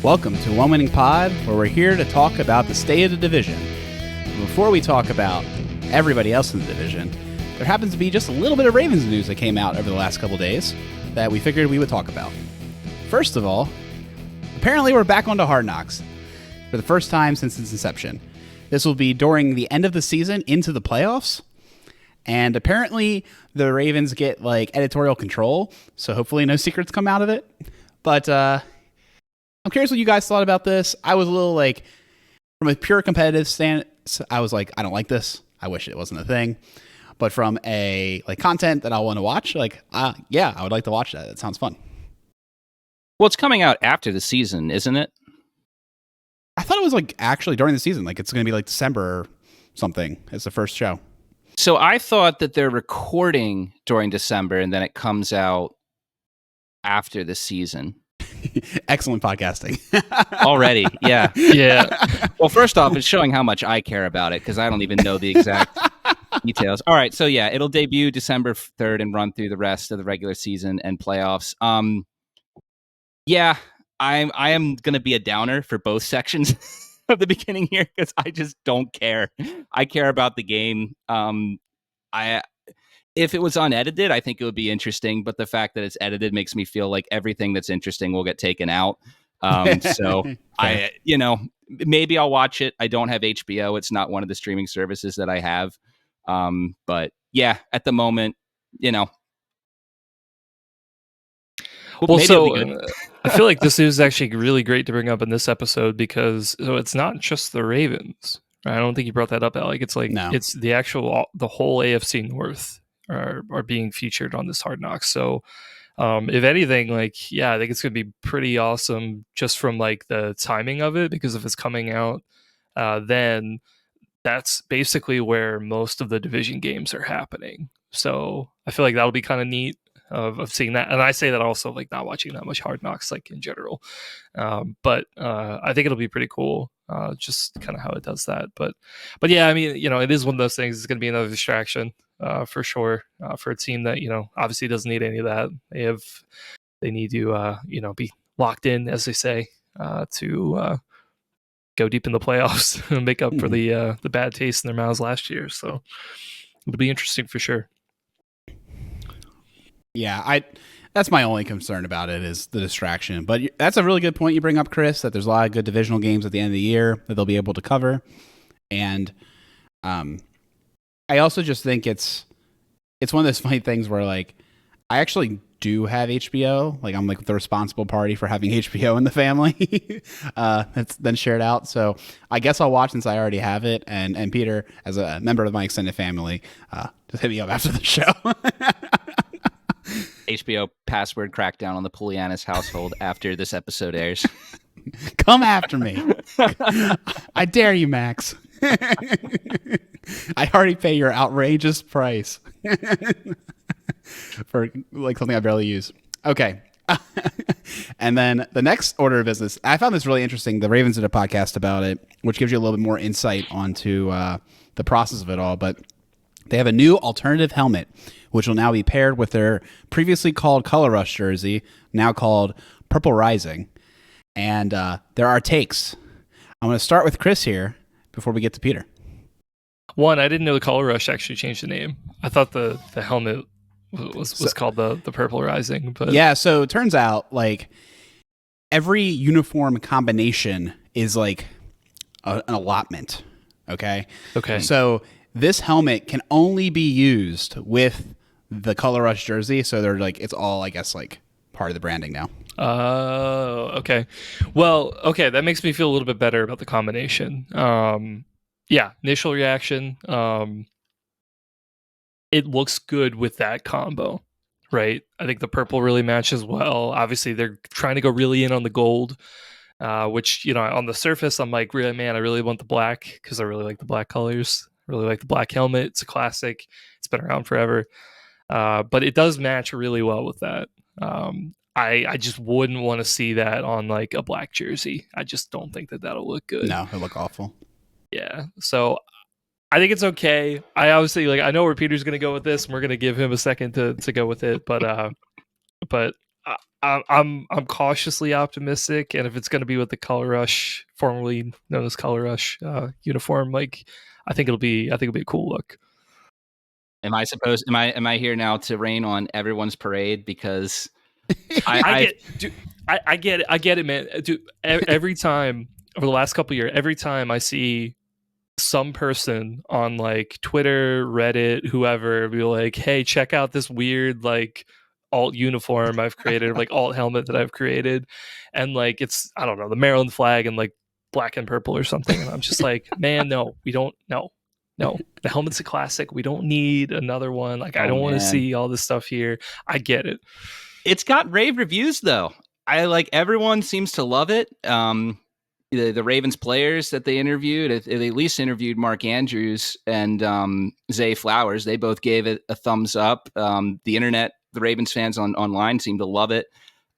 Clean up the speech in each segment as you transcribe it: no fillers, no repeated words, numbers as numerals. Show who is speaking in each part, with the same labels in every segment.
Speaker 1: Welcome to One Winning Pod, where we're here to talk about the state of the division. Before we talk about everybody else in the division, there happens to be just a little bit of Ravens news that came out over the last couple days that we figured we would talk about. First of all, apparently we're back onto Hard Knocks for the first time since its inception. This will be during the end of the season into the playoffs, and apparently the Ravens get editorial control, so hopefully no secrets come out of it. But I'm curious what you guys thought about this. I was a little from a pure competitive stance, I was like, I don't like this. I wish it wasn't a thing. But from a content that I want to watch, yeah, I would like to watch that. It sounds fun.
Speaker 2: Well, it's coming out after the season, isn't it?
Speaker 1: I thought it was actually during the season. It's going to be December or something. It's the first show.
Speaker 2: So I thought that they're recording during December and then it comes out after the season.
Speaker 1: Excellent podcasting.
Speaker 2: Already, yeah.
Speaker 3: Yeah.
Speaker 2: Well, first off, it's showing how much I care about it because I don't even know the exact details. All right, so yeah, it'll debut December 3rd and run through the rest of the regular season and playoffs. Yeah, I am going to be a downer for both sections of the beginning here because I just don't care. I care about the game. If it was unedited, I think it would be interesting. But the fact that it's edited makes me feel like everything that's interesting will get taken out. So maybe I'll watch it. I don't have HBO. It's not one of the streaming services that I have. But yeah, at the moment,
Speaker 3: Well, so I feel like this is actually really great to bring up in this episode because it's not just the Ravens. Right? I don't think you brought that up, Alec. It's
Speaker 1: No.
Speaker 3: It's the whole AFC North are being featured on this Hard Knocks. So if anything, I think it's going to be pretty awesome just from the timing of it, because if it's coming out, then that's basically where most of the division games are happening. So I feel like that'll be kind of neat of seeing that. And I say that also not watching that much Hard Knocks in general. But I think it'll be pretty cool, just kind of how it does that. But yeah, I mean, it is one of those things. It's going to be another distraction for sure for a team that, obviously doesn't need any of that. They need to, be locked in, as they say, to go deep in the playoffs and make up for the bad taste in their mouths last year. So it'll be interesting for sure.
Speaker 1: Yeah, that's my only concern about it is the distraction. But that's a really good point you bring up, Chris, that there's a lot of good divisional games at the end of the year that they'll be able to cover. And I also just think it's one of those funny things where I actually do have HBO. I'm the responsible party for having HBO in the family. It's then shared out. So I guess I'll watch since I already have it. And Peter, as a member of my extended family, just hit me up after the show.
Speaker 2: HBO password crackdown on the Polianis household after this episode airs.
Speaker 1: Come after me. I dare you, Max. I already pay your outrageous price for something I barely use. Okay. And then the next order of business, I found this really interesting. The Ravens did a podcast about it, which gives you a little bit more insight onto the process of it all. But they have a new alternative helmet, which will now be paired with their previously called Color Rush jersey, now called Purple Rising. And there are takes. I'm going to start with Chris here before we get to Peter.
Speaker 3: One, I didn't know the Color Rush actually changed the name. I thought the helmet was called the Purple Rising. But
Speaker 1: yeah, so it turns out every uniform combination is an allotment. Okay. So this helmet can only be used with the Color Rush jersey, so they're it's all part of the branding now.
Speaker 3: Oh, okay. Well, okay, that makes me feel a little bit better about the combination. Yeah, initial reaction. It looks good with that combo, right? I think the purple really matches well. Obviously, they're trying to go really in on the gold, which on the surface, I'm really, man, I really want the black because I really like the black colors. Really like the black helmet. It's a classic. It's been around forever. But it does match really well with that. I just wouldn't want to see that on a black jersey. I just don't think that'll look good.
Speaker 1: No, it'll look awful.
Speaker 3: Yeah. So I think it's okay. I obviously I know where Peter's going to go with this, and we're going to give him a second to go with it. But I'm cautiously optimistic, and if it's going to be with the Color Rush, formerly known as Color Rush uniform, like I think it'll be a cool look.
Speaker 2: Am I here now to rain on everyone's parade because
Speaker 3: I get it, man. Dude, every time over the last couple of years, every time I see some person on like Twitter, Reddit, whoever, be like, "Hey, check out this weird like alt uniform I've created, or like alt helmet that I've created," and like it's, I don't know, the Maryland flag and like black and purple or something, and I'm just like, man, no, we don't, no, the helmet's a classic. We don't need another one. Like, I don't want to see all this stuff here. I get it.
Speaker 2: It's got rave reviews though. Everyone seems to love it. The Ravens players that they interviewed, they at least interviewed Mark Andrews and Zay Flowers. They both gave it a thumbs up. The internet, the Ravens fans online seem to love it.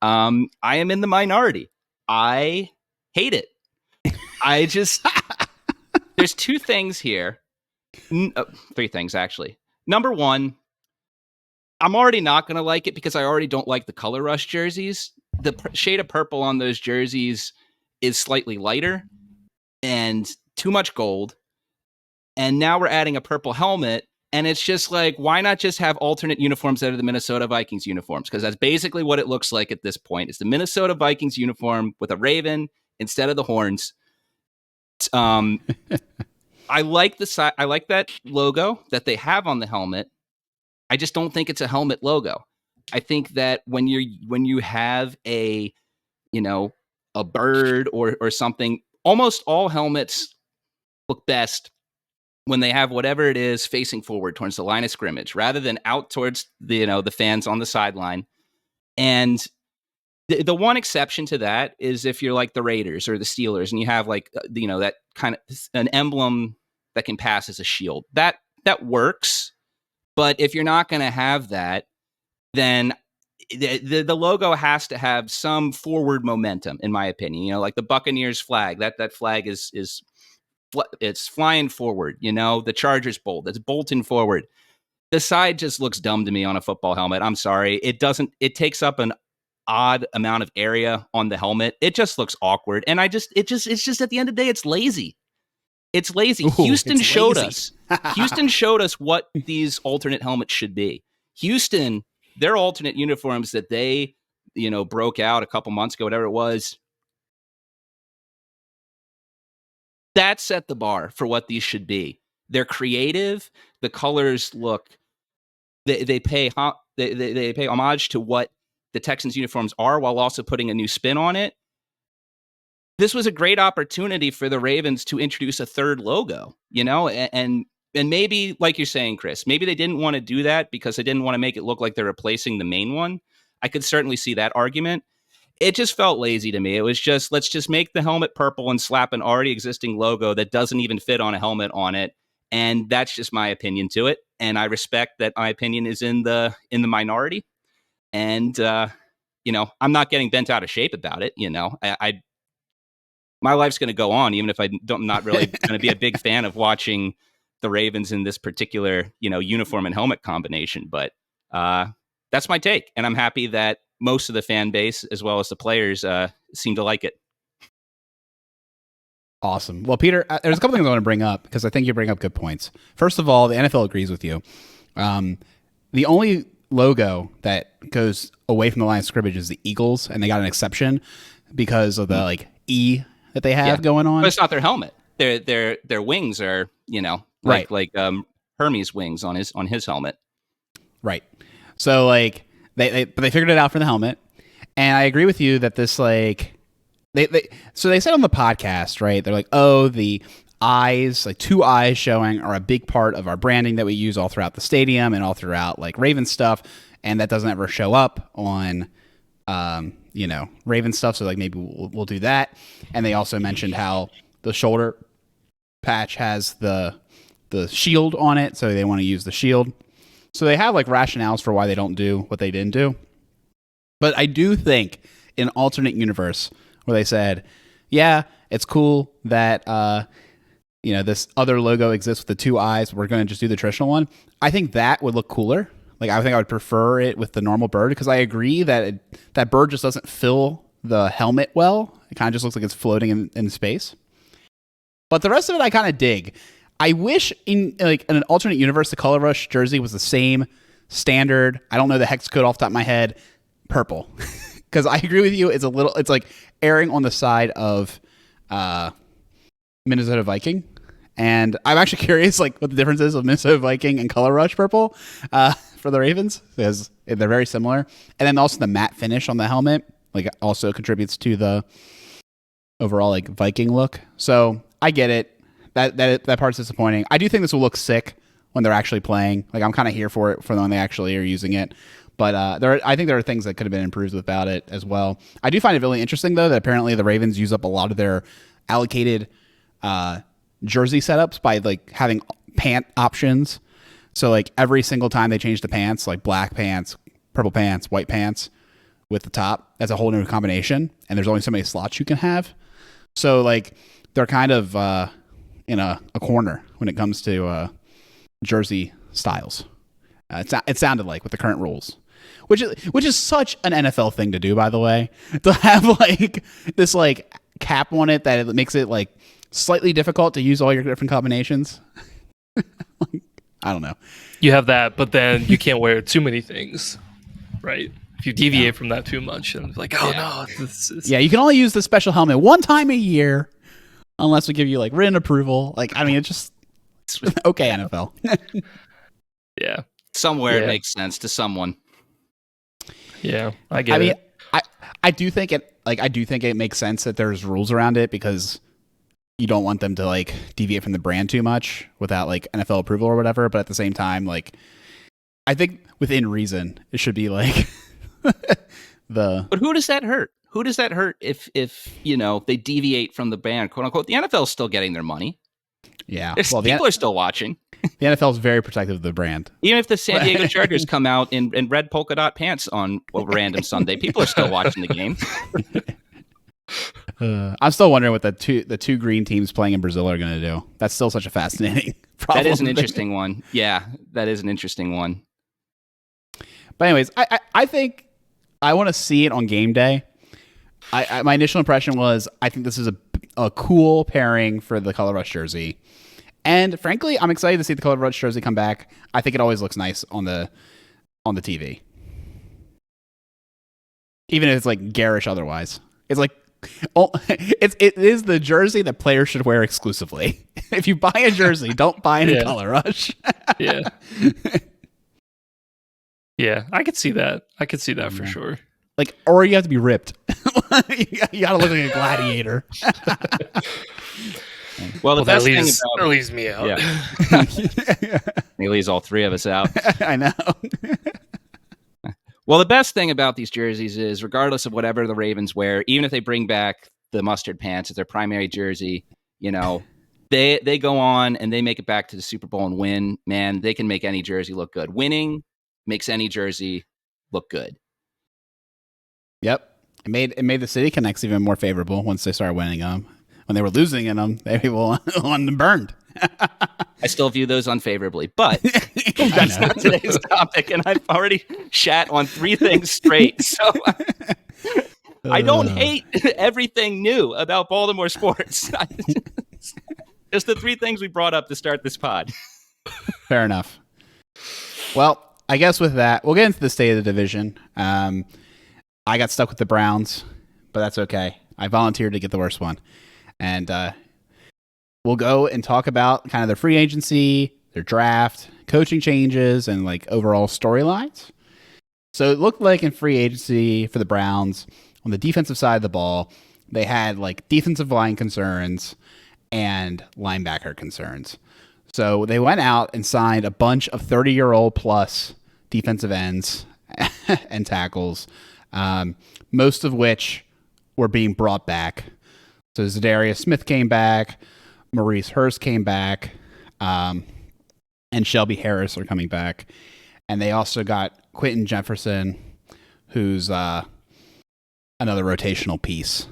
Speaker 2: I am in the minority. I hate it. I just there's two things here. Three things, actually. Number one, I'm already not going to like it because I already don't like the Color Rush jerseys. The shade of purple on those jerseys is slightly lighter and too much gold. And now we're adding a purple helmet. And it's just like, why not just have alternate uniforms that are the Minnesota Vikings uniforms? Because that's basically what it looks like at this point. It's the Minnesota Vikings uniform with a raven instead of the horns. I like I like that logo that they have on the helmet. I just don't think it's a helmet logo. I think that when you have a bird or something, almost all helmets look best when they have whatever it is facing forward towards the line of scrimmage rather than out towards the fans on the sideline. And the one exception to that is if you're like the Raiders or the Steelers and you have like that kind of an emblem that can pass as a shield. That works. But if you're not going to have that, then the logo has to have some forward momentum, in my opinion. Like the Buccaneers flag. That flag is it's flying forward. The Chargers bolt. It's bolting forward. The side just looks dumb to me on a football helmet. I'm sorry. It doesn't. It takes up an odd amount of area on the helmet. It just looks awkward. And it's just at the end of the day, it's lazy. It's lazy.
Speaker 1: Ooh,
Speaker 2: Houston
Speaker 1: it's
Speaker 2: showed
Speaker 1: lazy.
Speaker 2: us. Houston showed us what these alternate helmets should be. Houston, their alternate uniforms that they, broke out a couple months ago, whatever it was, that set the bar for what these should be. They're creative. The colors look. They pay homage to what the Texans uniforms are, while also putting a new spin on it. This was a great opportunity for the Ravens to introduce a third logo, and maybe, like you're saying, Chris, maybe they didn't want to do that because they didn't want to make it look like they're replacing the main one. I could certainly see that argument. It just felt lazy to me. It was just, let's just make the helmet purple and slap an already existing logo that doesn't even fit on a helmet on it. And that's just my opinion to it. And I respect that my opinion is in the minority. And, I'm not getting bent out of shape about it. My life's going to go on, even if I'm not really going to be a big fan of watching the Ravens in this particular, uniform and helmet combination. But that's my take. And I'm happy that most of the fan base, as well as the players, seem to like it.
Speaker 1: Awesome. Well, Peter, there's a couple things I want to bring up because I think you bring up good points. First of all, the NFL agrees with you. The only logo that goes away from the line of scrimmage is the Eagles, and they got an exception because of the E that they have going on.
Speaker 2: But it's not their helmet. Their wings are,
Speaker 1: right,
Speaker 2: like Hermes wings on his helmet.
Speaker 1: Right. So they figured it out for the helmet, and I agree with you that this so they said on the podcast, right? They're like, oh, the eyes, two eyes showing, are a big part of our branding that we use all throughout the stadium and all throughout Raven stuff, and that doesn't ever show up on Raven stuff. So maybe we'll do that. And they also mentioned how the shoulder patch has the shield on it, so they want to use the shield. So they have rationales for why they don't do what they didn't do. But I do think in an alternate universe where they said, yeah, it's cool that this other logo exists with the two eyes, we're going to just do the traditional one. I think that would look cooler. Like, I think I would prefer it with the normal bird because I agree that that bird just doesn't fill the helmet well. It kind of just looks like it's floating in space. But the rest of it, I kind of dig. I wish in an alternate universe, the Color Rush jersey was the same standard. I don't know the hex code off the top of my head. Purple, because I agree with you. It's like erring on the side of Minnesota Viking, and I'm actually curious like what the difference is of Minnesota Viking and Color Rush purple for the Ravens, because they're very similar. And then also the matte finish on the helmet like also contributes to the overall like Viking look. So I get it. That part's disappointing. I do think this will look sick when they're actually playing. Like, I'm kind of here for it for when they actually are using it. But I think there are things that could have been improved about it as well. I do find it really interesting, though, that apparently the Ravens use up a lot of their allocated jersey setups by like having pant options. So like every single time they change the pants, like black pants, purple pants, white pants with the top, that's a whole new combination. And there's only so many slots you can have. So like they're kind of in a corner when it comes to jersey styles. It sounded like with the current rules, which is such an NFL thing to do, by the way, to have like this like cap on it that it makes it like slightly difficult to use all your different combinations. Like, I don't know.
Speaker 3: You have that, but then you can't wear too many things, right? If you deviate from that too much, and like, oh no,
Speaker 1: yeah, you can only use the special helmet one time a year, unless we give you like written approval. Like, I mean, it's just okay, NFL.
Speaker 3: Yeah,
Speaker 2: somewhere it makes sense to someone.
Speaker 3: Yeah, I get it.
Speaker 1: I do think it makes sense that there's rules around it because you don't want them to like deviate from the brand too much without like NFL approval or whatever. But at the same time, like, I think within reason, it should be like
Speaker 2: But who does that hurt? Who does that hurt if they deviate from the brand, quote unquote? The NFL is still getting their money.
Speaker 1: Yeah,
Speaker 2: people are still watching.
Speaker 1: The NFL is very protective of the brand.
Speaker 2: Even if the San Diego Chargers come out in red polka dot pants on a random Sunday, people are still watching the game.
Speaker 1: I'm still wondering what the two green teams playing in Brazil are going to do. That's still such a fascinating problem.
Speaker 2: That is an interesting one. Yeah, that is an interesting one.
Speaker 1: But anyways, I think I want to see it on game day. My initial impression was I think this is a cool pairing for the Color Rush jersey. And frankly, I'm excited to see the Color Rush jersey come back. I think it always looks nice on the TV. Even if it's like garish otherwise. It's like it is the jersey that players should wear exclusively. If you buy a jersey, don't buy any Color Rush.
Speaker 3: Yeah. Yeah, I could see that. For sure.
Speaker 1: Like, or you have to be ripped. You gotta look like a gladiator.
Speaker 2: Well, the best thing about
Speaker 3: that leaves me out.
Speaker 2: Yeah. He leaves all three of us out.
Speaker 1: I know.
Speaker 2: Well, the best thing about these jerseys is, regardless of whatever the Ravens wear, even if they bring back the mustard pants as their primary jersey, they go on and they make it back to the Super Bowl and win. Man, they can make any jersey look good. Winning makes any jersey look good.
Speaker 1: Yep. It made the City Connects even more favorable once they started winning them. When they were losing in them, they wanted them burned.
Speaker 2: I still view those unfavorably, but that's not today's topic, and I've already shat on three things straight. So I don't hate everything new about Baltimore sports. Just the three things we brought up to start this pod.
Speaker 1: Fair enough. Well, I guess with that, we'll get into the state of the division. I got stuck with the Browns, but that's okay. I volunteered to get the worst one. And we'll go and talk about kind of their free agency, their draft, coaching changes, and like overall storylines. So it looked like in free agency for the Browns, on the defensive side of the ball, they had like defensive line concerns and linebacker concerns. So they went out and signed a bunch of 30-year-old plus defensive ends and tackles, most of which were being brought back. So Zadarius Smith came back, Maurice Hurst came back, and Shelby Harris are coming back. And they also got Quentin Jefferson, who's another rotational piece.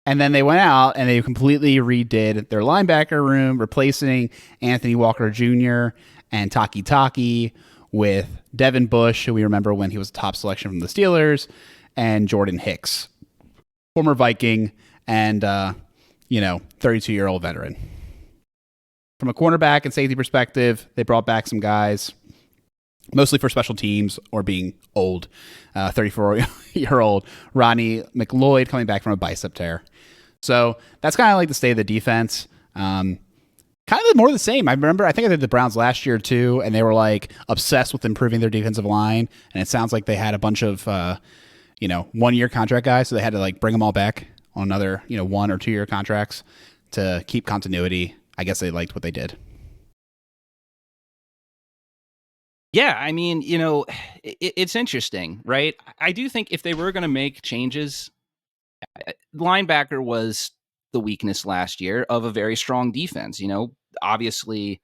Speaker 1: And then they went out and they completely redid their linebacker room, replacing Anthony Walker Jr. and Taki with Devin Bush, who we remember when he was a top selection from the Steelers, and Jordan Hicks, former Viking and 32-year-old veteran. From a cornerback and safety perspective, they brought back some guys, mostly for special teams or being old. 34-year-old Ronnie McLeod coming back from a bicep tear. So that's kind of like the state of the defense. Kind of more of the same. I think I did the Browns last year too, and they were like obsessed with improving their defensive line. And it sounds like they had a bunch of 1-year contract guys, so they had to like bring them all back on another 1 or 2 year contracts to keep continuity. I guess they liked what they did.
Speaker 2: Yeah, I mean, it's interesting, right? I do think if they were going to make changes, linebacker was the weakness last year of a very strong defense. Obviously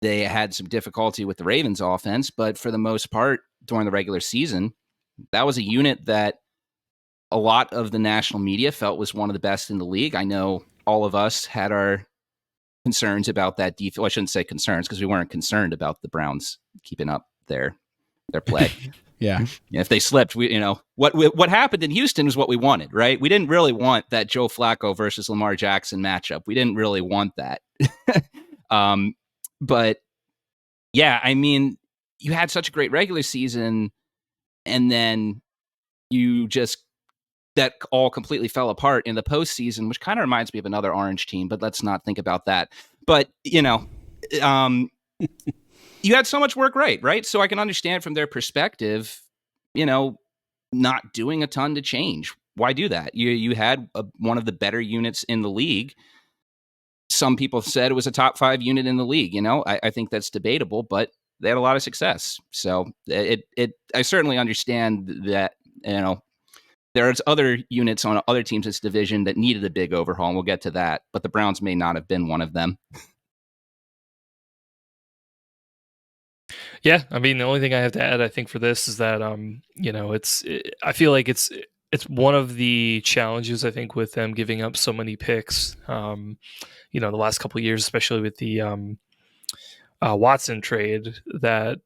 Speaker 2: they had some difficulty with the Ravens offense, but for the most part during the regular season, that was a unit that a lot of the national media felt was one of the best in the league. I know all of us had our concerns about that defense. Well, I shouldn't say concerns because we weren't concerned about the Browns keeping up their play.
Speaker 1: Yeah.
Speaker 2: If they slipped, what happened in Houston was what we wanted, right? We didn't really want that Joe Flacco versus Lamar Jackson matchup. We didn't really want that. But yeah, I mean, you had such a great regular season and then that all completely fell apart in the postseason, which kind of reminds me of another Orange team, but let's not think about that. But, you had so much work right? So I can understand from their perspective, not doing a ton to change. Why do that? You had one of the better units in the league. Some people said it was a top 5 unit in the league. I think that's debatable, but they had a lot of success. So I certainly understand that, there's other units on other teams in this division that needed a big overhaul, and we'll get to that. But the Browns may not have been one of them.
Speaker 3: Yeah, I mean, the only thing I have to add, I think, for this is that, I feel like it's one of the challenges, I think, with them giving up so many picks, the last couple of years, especially with the Watson trade, that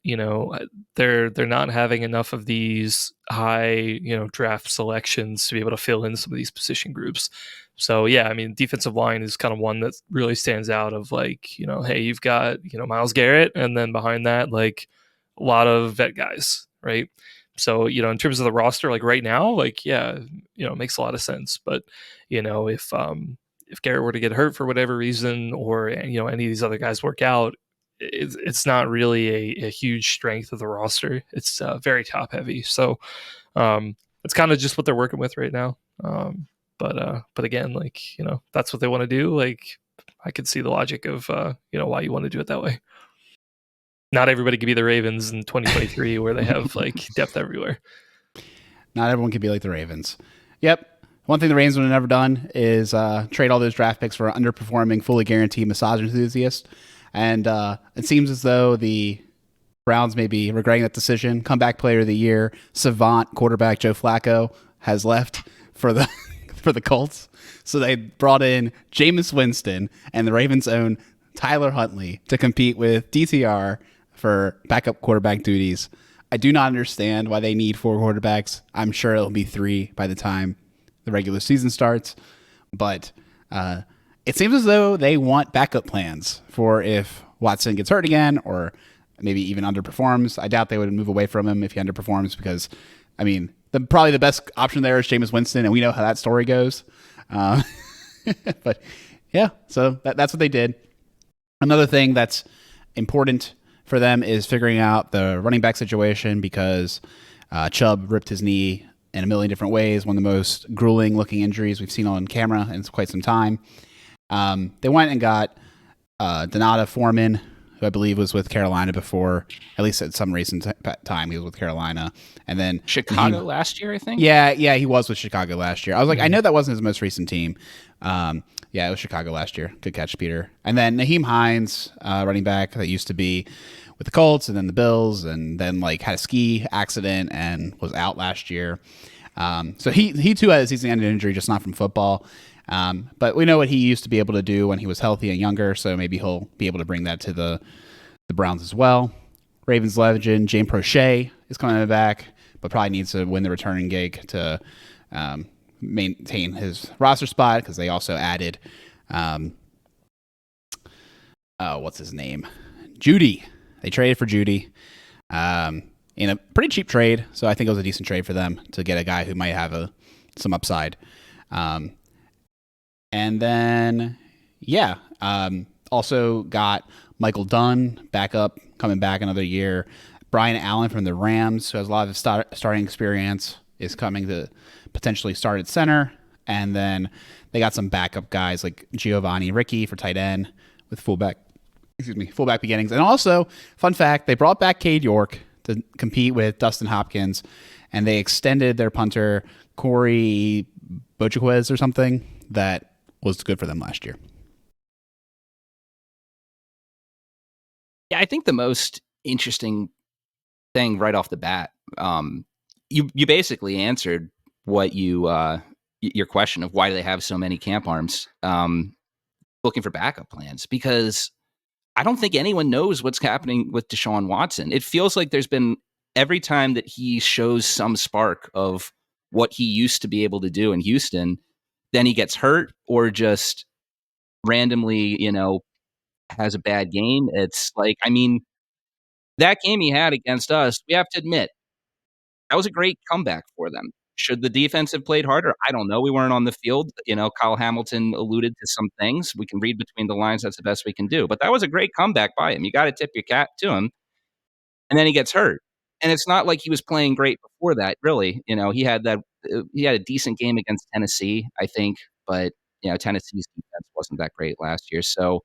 Speaker 3: they're not having enough of these high draft selections to be able to fill in some of these position groups. So yeah, I mean, defensive line is kind of one that really stands out of like, hey, you've got Myles Garrett, and then behind that, like a lot of vet guys, right? So in terms of the roster, like right now, like yeah, it makes a lot of sense. But if Garrett were to get hurt for whatever reason, or any of these other guys work out, it's not really a huge strength of the roster. It's very top heavy. So it's kind of just what they're working with right now. But again, like, that's what they want to do. Like, I could see the logic of, why you want to do it that way. Not everybody could be the Ravens in 2023 where they have like depth everywhere.
Speaker 1: Not everyone can be like the Ravens. Yep. One thing the Ravens would have never done is trade all those draft picks for an underperforming, fully guaranteed massage enthusiast. And it seems as though the Browns may be regretting that decision. Comeback player of the year, savant quarterback Joe Flacco has left for the Colts. So they brought in Jameis Winston and the Ravens' own Tyler Huntley to compete with DTR for backup quarterback duties. I do not understand why they need 4 quarterbacks. I'm sure it'll be 3 by the time the regular season starts. But it seems as though they want backup plans for if Watson gets hurt again or maybe even underperforms. I doubt they would move away from him if he underperforms because, I mean, probably the best option there is Jameis Winston, and we know how that story goes. But yeah, so that's what they did. Another thing that's important for them is figuring out the running back situation because Chubb ripped his knee in a million different ways, one of the most grueling looking injuries we've seen on camera in quite some time. They went and got Donata Foreman, who I believe was with Carolina before, at least at some recent time he was with Carolina. And then
Speaker 2: Chicago last year, I think?
Speaker 1: Yeah, he was with Chicago last year. I was like, I know that wasn't his most recent team. Yeah, it was Chicago last year. Good catch, Peter. And then Naheem Hines, running back that used to be with the Colts and then the Bills, and then like had a ski accident and was out last year. So he too had a season-ending injury, just not from football. But we know what he used to be able to do when he was healthy and younger, so maybe he'll be able to bring that to the Browns as well. Ravens legend James Prochet is coming back, but probably needs to win the returning gig to maintain his roster spot because they also added, what's his name? Judy. They traded for Judy in a pretty cheap trade, so I think it was a decent trade for them to get a guy who might have some upside. And then, also got Michael Dunn coming back another year. Brian Allen from the Rams, who has a lot of starting experience, is coming to potentially start at center. And then they got some backup guys like Giovanni Ricci for tight end with fullback beginnings. And also, fun fact, they brought back Cade York to compete with Dustin Hopkins, and they extended their punter Corey Bojaquez or something that was good for them last year.
Speaker 2: Yeah, I think the most interesting thing right off the bat, you basically answered what your question of why do they have so many camp arms looking for backup plans, because I don't think anyone knows what's happening with Deshaun Watson. It feels like there's been every time that he shows some spark of what he used to be able to do in Houston, then he gets hurt or just randomly, has a bad game. It's like, I mean, that game he had against us, we have to admit, that was a great comeback for them. Should the defense have played harder? I don't know. We weren't on the field. Kyle Hamilton alluded to some things. We can read between the lines. That's the best we can do. But that was a great comeback by him. You got to tip your cap to him. And then he gets hurt. And it's not like he was playing great before that, really. He had a decent game against Tennessee, I think. But, Tennessee's defense wasn't that great last year. So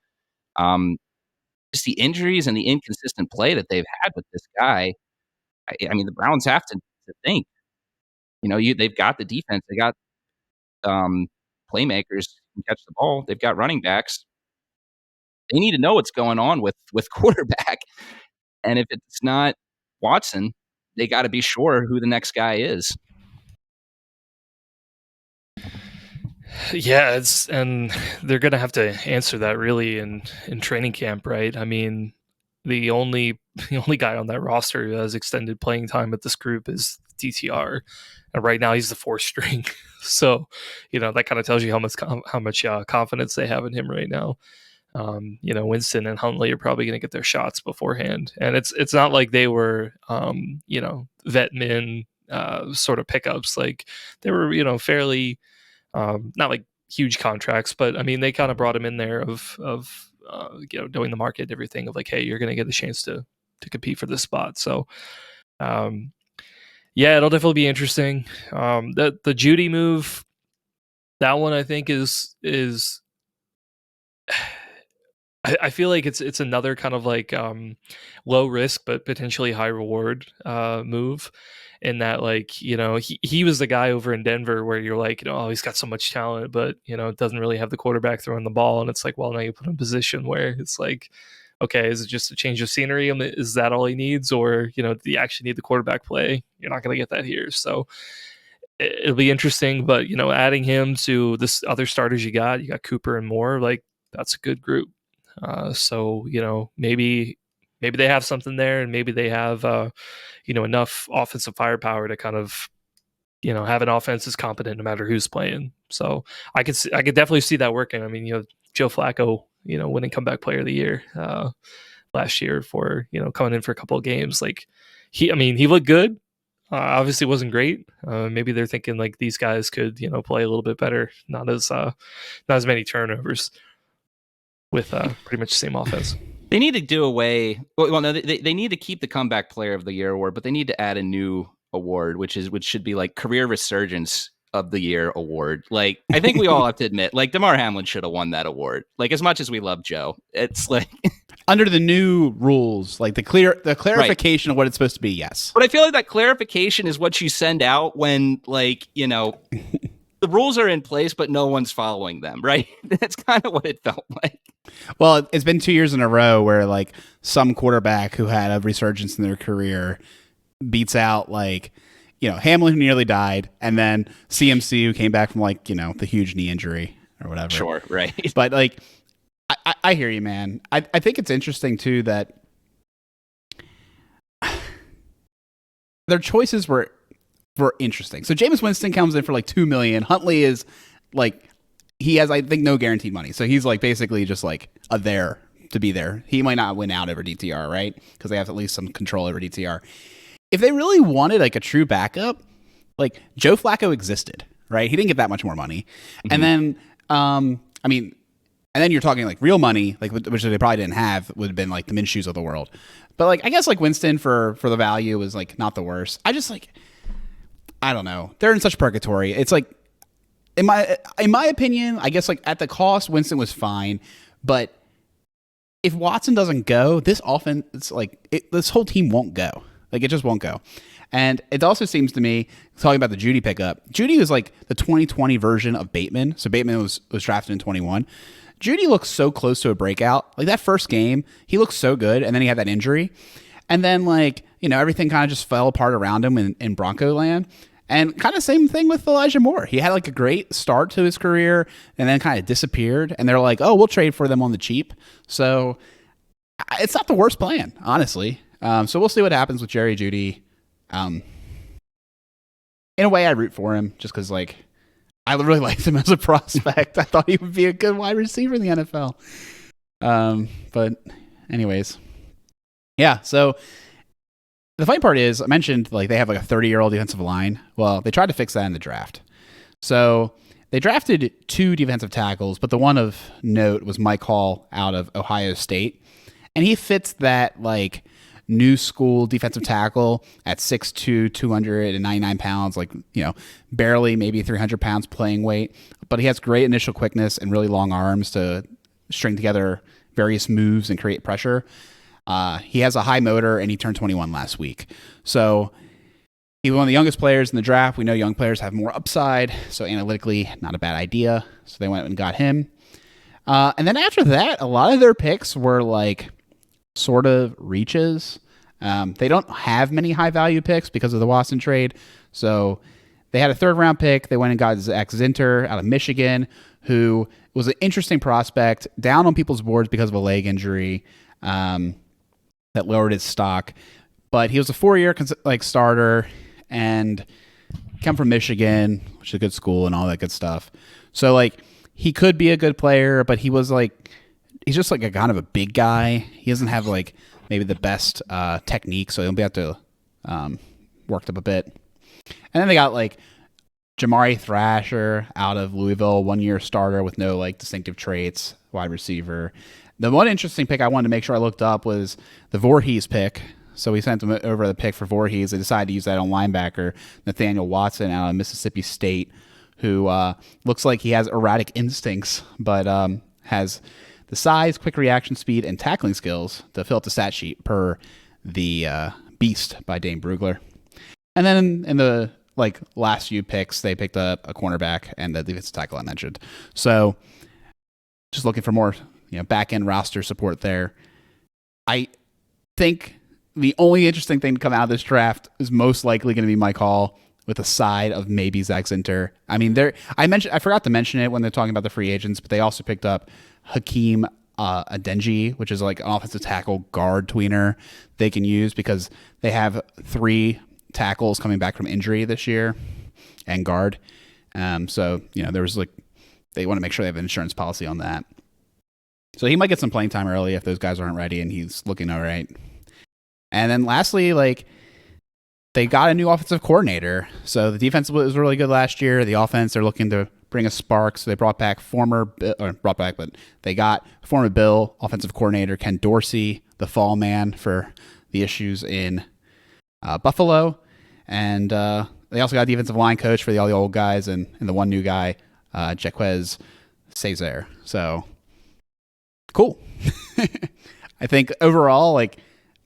Speaker 2: just the injuries and the inconsistent play that they've had with this guy, I mean, the Browns have to think. They've got the defense. They got playmakers who can catch the ball. They've got running backs. They need to know what's going on with quarterback. And if it's not Watson, they got to be sure who the next guy is.
Speaker 3: Yeah, and they're going to have to answer that really in training camp, right? I mean, the only guy on that roster who has extended playing time with this group is DTR, and right now he's the fourth string. So, that kind of tells you how much confidence they have in him right now. Winston and Huntley are probably going to get their shots beforehand, and it's not like they were vet min sort of pickups. Like they were fairly not like huge contracts, but I mean they kind of brought him in there of knowing the market and everything of like, hey, you're going to get the chance to compete for this spot. So it'll definitely be interesting. The Judy move, that one I think is I feel like it's another kind of like low risk but potentially high reward move, in that like he was the guy over in Denver where you're like he's got so much talent but doesn't really have the quarterback throwing the ball, and it's like, well, now you put him in a position where it's like, okay, is it just a change of scenery? Is that all he needs, or do you actually need the quarterback play? You're not going to get that here, so it'll be interesting. But adding him to this other starters you got Cooper and Moore, like that's a good group. So maybe they have something there, and maybe they have enough offensive firepower to kind of have an offense that's competent no matter who's playing. So I could definitely see that working. I mean, Joe Flacco, winning comeback player of the year last year for coming in for a couple of games. Like he looked good. Obviously wasn't great. Maybe they're thinking like these guys could play a little bit better, not as many turnovers with pretty much the same offense.
Speaker 2: They need to do away. Well, no, they need to keep the comeback player of the year award, but they need to add a new award, which should be like career resurgence of the year award. Like, I think we all have to admit, like DeMar Hamlin should have won that award. Like, as much as we love Joe, it's like
Speaker 1: under the new rules, like the clarification right. of what it's supposed to be. Yes,
Speaker 2: but I feel like that clarification is what you send out when the rules are in place, but no one's following them, right? That's kind of what it felt like.
Speaker 1: Well, it's been 2 years in a row where like some quarterback who had a resurgence in their career beats out like, Hamlin who nearly died, and then CMC who came back from like, the huge knee injury or whatever.
Speaker 2: Sure, right.
Speaker 1: But like, I hear you, man. I think it's interesting too that their choices were interesting. So Jameis Winston comes in for like $2 million. Huntley is like, he has, I think, no guaranteed money. So he's like basically just like there to be there. He might not win out over DTR, right? Because they have at least some control over DTR. If they really wanted like a true backup, like Joe Flacco existed, right? He didn't get that much more money. Mm-hmm. And then, and then you're talking like real money, like which they probably didn't have, would have been like the Minshew's of the world. But like, I guess like Winston for the value was like not the worst. I don't know. They're in such purgatory. It's like, in my opinion, I guess like at the cost, Winston was fine. But if Watson doesn't go, this offense, this whole team won't go. Like it just won't go. And it also seems to me, talking about the Jeudy pickup, Jeudy was like the 2020 version of Bateman. So Bateman was drafted in 21. Jeudy looks so close to a breakout. Like that first game, he looked so good, and then he had that injury. And then everything kind of just fell apart around him in Bronco land. And kind of same thing with Elijah Moore. He had like a great start to his career and then kind of disappeared. And they're like, oh, we'll trade for them on the cheap. So it's not the worst plan, honestly. So we'll see what happens with Jerry Jeudy. In a way, I root for him just because like I really liked him as a prospect. I thought he would be a good wide receiver in the NFL. But anyways, yeah. So the funny part is, I mentioned like they have like a 30-year-old defensive line. Well, they tried to fix that in the draft. So they drafted 2 defensive tackles, but the one of note was Mike Hall out of Ohio State. And he fits that like new school defensive tackle at 6'2", 299 pounds, like, barely maybe 300 pounds playing weight. But he has great initial quickness and really long arms to string together various moves and create pressure. He has a high motor, and he turned 21 last week. So he was one of the youngest players in the draft. We know young players have more upside, so analytically, not a bad idea. So they went and got him. And then after that, a lot of their picks were like sort of reaches. They don't have many high-value picks because of the Watson trade. So they had a 3rd-round pick. They went and got Zach Zinter out of Michigan, who was an interesting prospect, down on people's boards because of a leg injury. That lowered his stock, but he was a 4-year starter and come from Michigan, which is a good school and all that good stuff. So like he could be a good player, but he's just like a kind of a big guy. He doesn't have like maybe the best technique, so he'll be able to worked up a bit. And then they got like Jamari Thrasher out of Louisville, 1-year starter with no like distinctive traits, wide receiver. The one interesting pick I wanted to make sure I looked up was the Voorhees pick. So we sent them over the pick for Voorhees. They decided to use that on linebacker, Nathaniel Watson out of Mississippi State, who looks like he has erratic instincts, but has the size, quick reaction speed, and tackling skills to fill up the stat sheet per the Beast by Dane Brugler. And then in the last few picks, they picked up a cornerback and the defensive tackle I mentioned. So just looking for more back-end roster support there. I think the only interesting thing to come out of this draft is most likely going to be Mike Hall with a side of maybe Zach Zinter. I mean, I forgot to mention it when they're talking about the free agents, but they also picked up Hakeem Adeniji, which is like an offensive tackle guard tweener they can use because they have 3 tackles coming back from injury this year and guard. So, there was they want to make sure they have an insurance policy on that. So he might get some playing time early if those guys aren't ready, and he's looking all right. And then lastly, they got a new offensive coordinator. So the defense was really good last year. The offense, they're looking to bring a spark. So they they got former Bill offensive coordinator Ken Dorsey, the fall man for the issues in Buffalo. And they also got a defensive line coach for all the old guys and the one new guy, Jaquez Cesar. So cool. I think overall,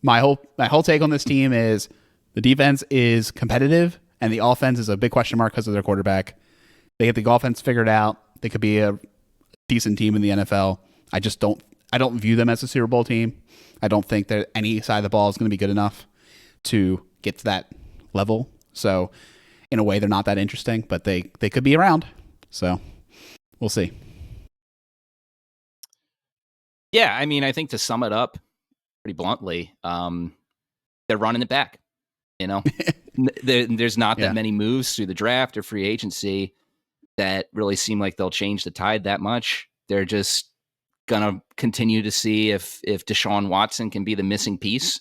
Speaker 1: my whole take on this team is the defense is competitive and the offense is a big question mark because of their quarterback. They get the offense figured out. They could be a decent team in the NFL. I don't view them as a Super Bowl team. I don't think that any side of the ball is going to be good enough to get to that level. So in a way, they're not that interesting, but they could be around. So we'll see.
Speaker 2: Yeah, I mean, I think to sum it up pretty bluntly, they're running it back. You know, there's not that many moves through the draft or free agency that really seem like they'll change the tide that much. They're just gonna continue to see if Deshaun Watson can be the missing piece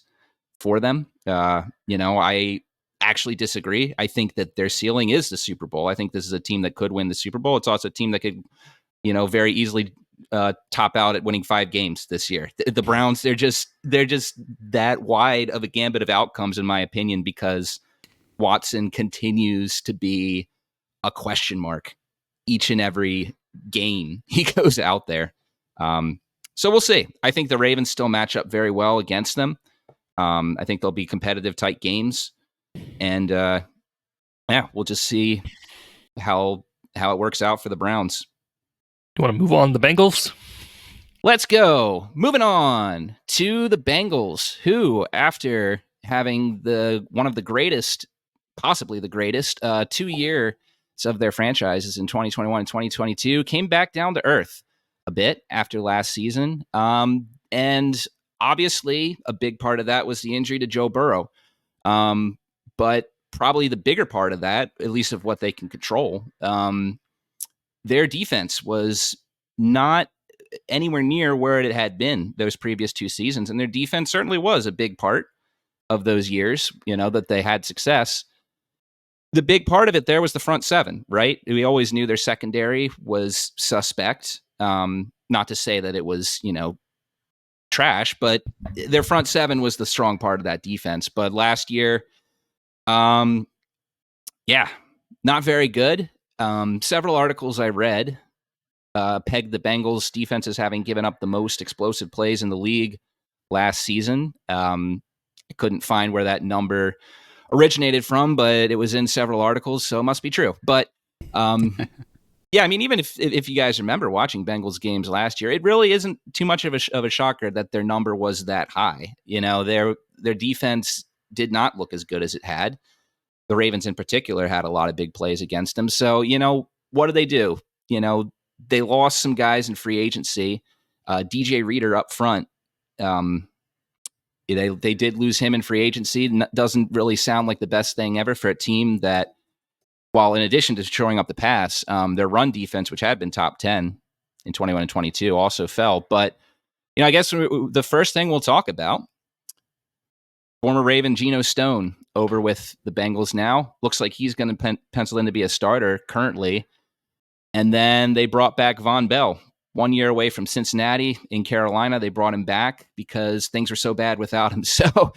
Speaker 2: for them. I actually disagree. I think that their ceiling is the Super Bowl. I think this is a team that could win the Super Bowl. It's also a team that could, very easily top out at winning 5 games this year. The Browns, they're just that wide of a gambit of outcomes, in my opinion, because Watson continues to be a question mark each and every game he goes out there. So we'll see. I think the Ravens still match up very well against them. I think they'll be competitive, tight games, and we'll just see how it works out for the Browns.
Speaker 3: You want to move on to the Bengals?
Speaker 2: Let's go. Moving on to the Bengals, who, after having one of the greatest, possibly the greatest, 2 years of their franchises in 2021 and 2022, came back down to earth a bit after last season. And obviously, a big part of that was the injury to Joe Burrow. But probably the bigger part of that, at least of what they can control, their defense was not anywhere near where it had been those previous 2 seasons. And their defense certainly was a big part of those years, that they had success. The big part of it there was the front 7, right? We always knew their secondary was suspect. Not to say that it was, trash, but their front 7 was the strong part of that defense. But last year, not very good. Several articles I read pegged the Bengals defense as having given up the most explosive plays in the league last season. I couldn't find where that number originated from, but it was in several articles, so it must be true. But even if you guys remember watching Bengals games last year, it really isn't too much of a shocker that their number was that high. Their defense did not look as good as it had. The Ravens in particular had a lot of big plays against them. So, what do they do? They lost some guys in free agency. DJ Reader up front, they did lose him in free agency. Doesn't really sound like the best thing ever for a team that, while in addition to shoring up the pass, their run defense, which had been top 10 in 21 and 22, also fell. But, I guess the first thing we'll talk about, former Raven Geno Stone over with the Bengals now. Looks like he's going to pencil in to be a starter currently. And then they brought back Von Bell, 1 year away from Cincinnati in Carolina. They brought him back because things were so bad without him. So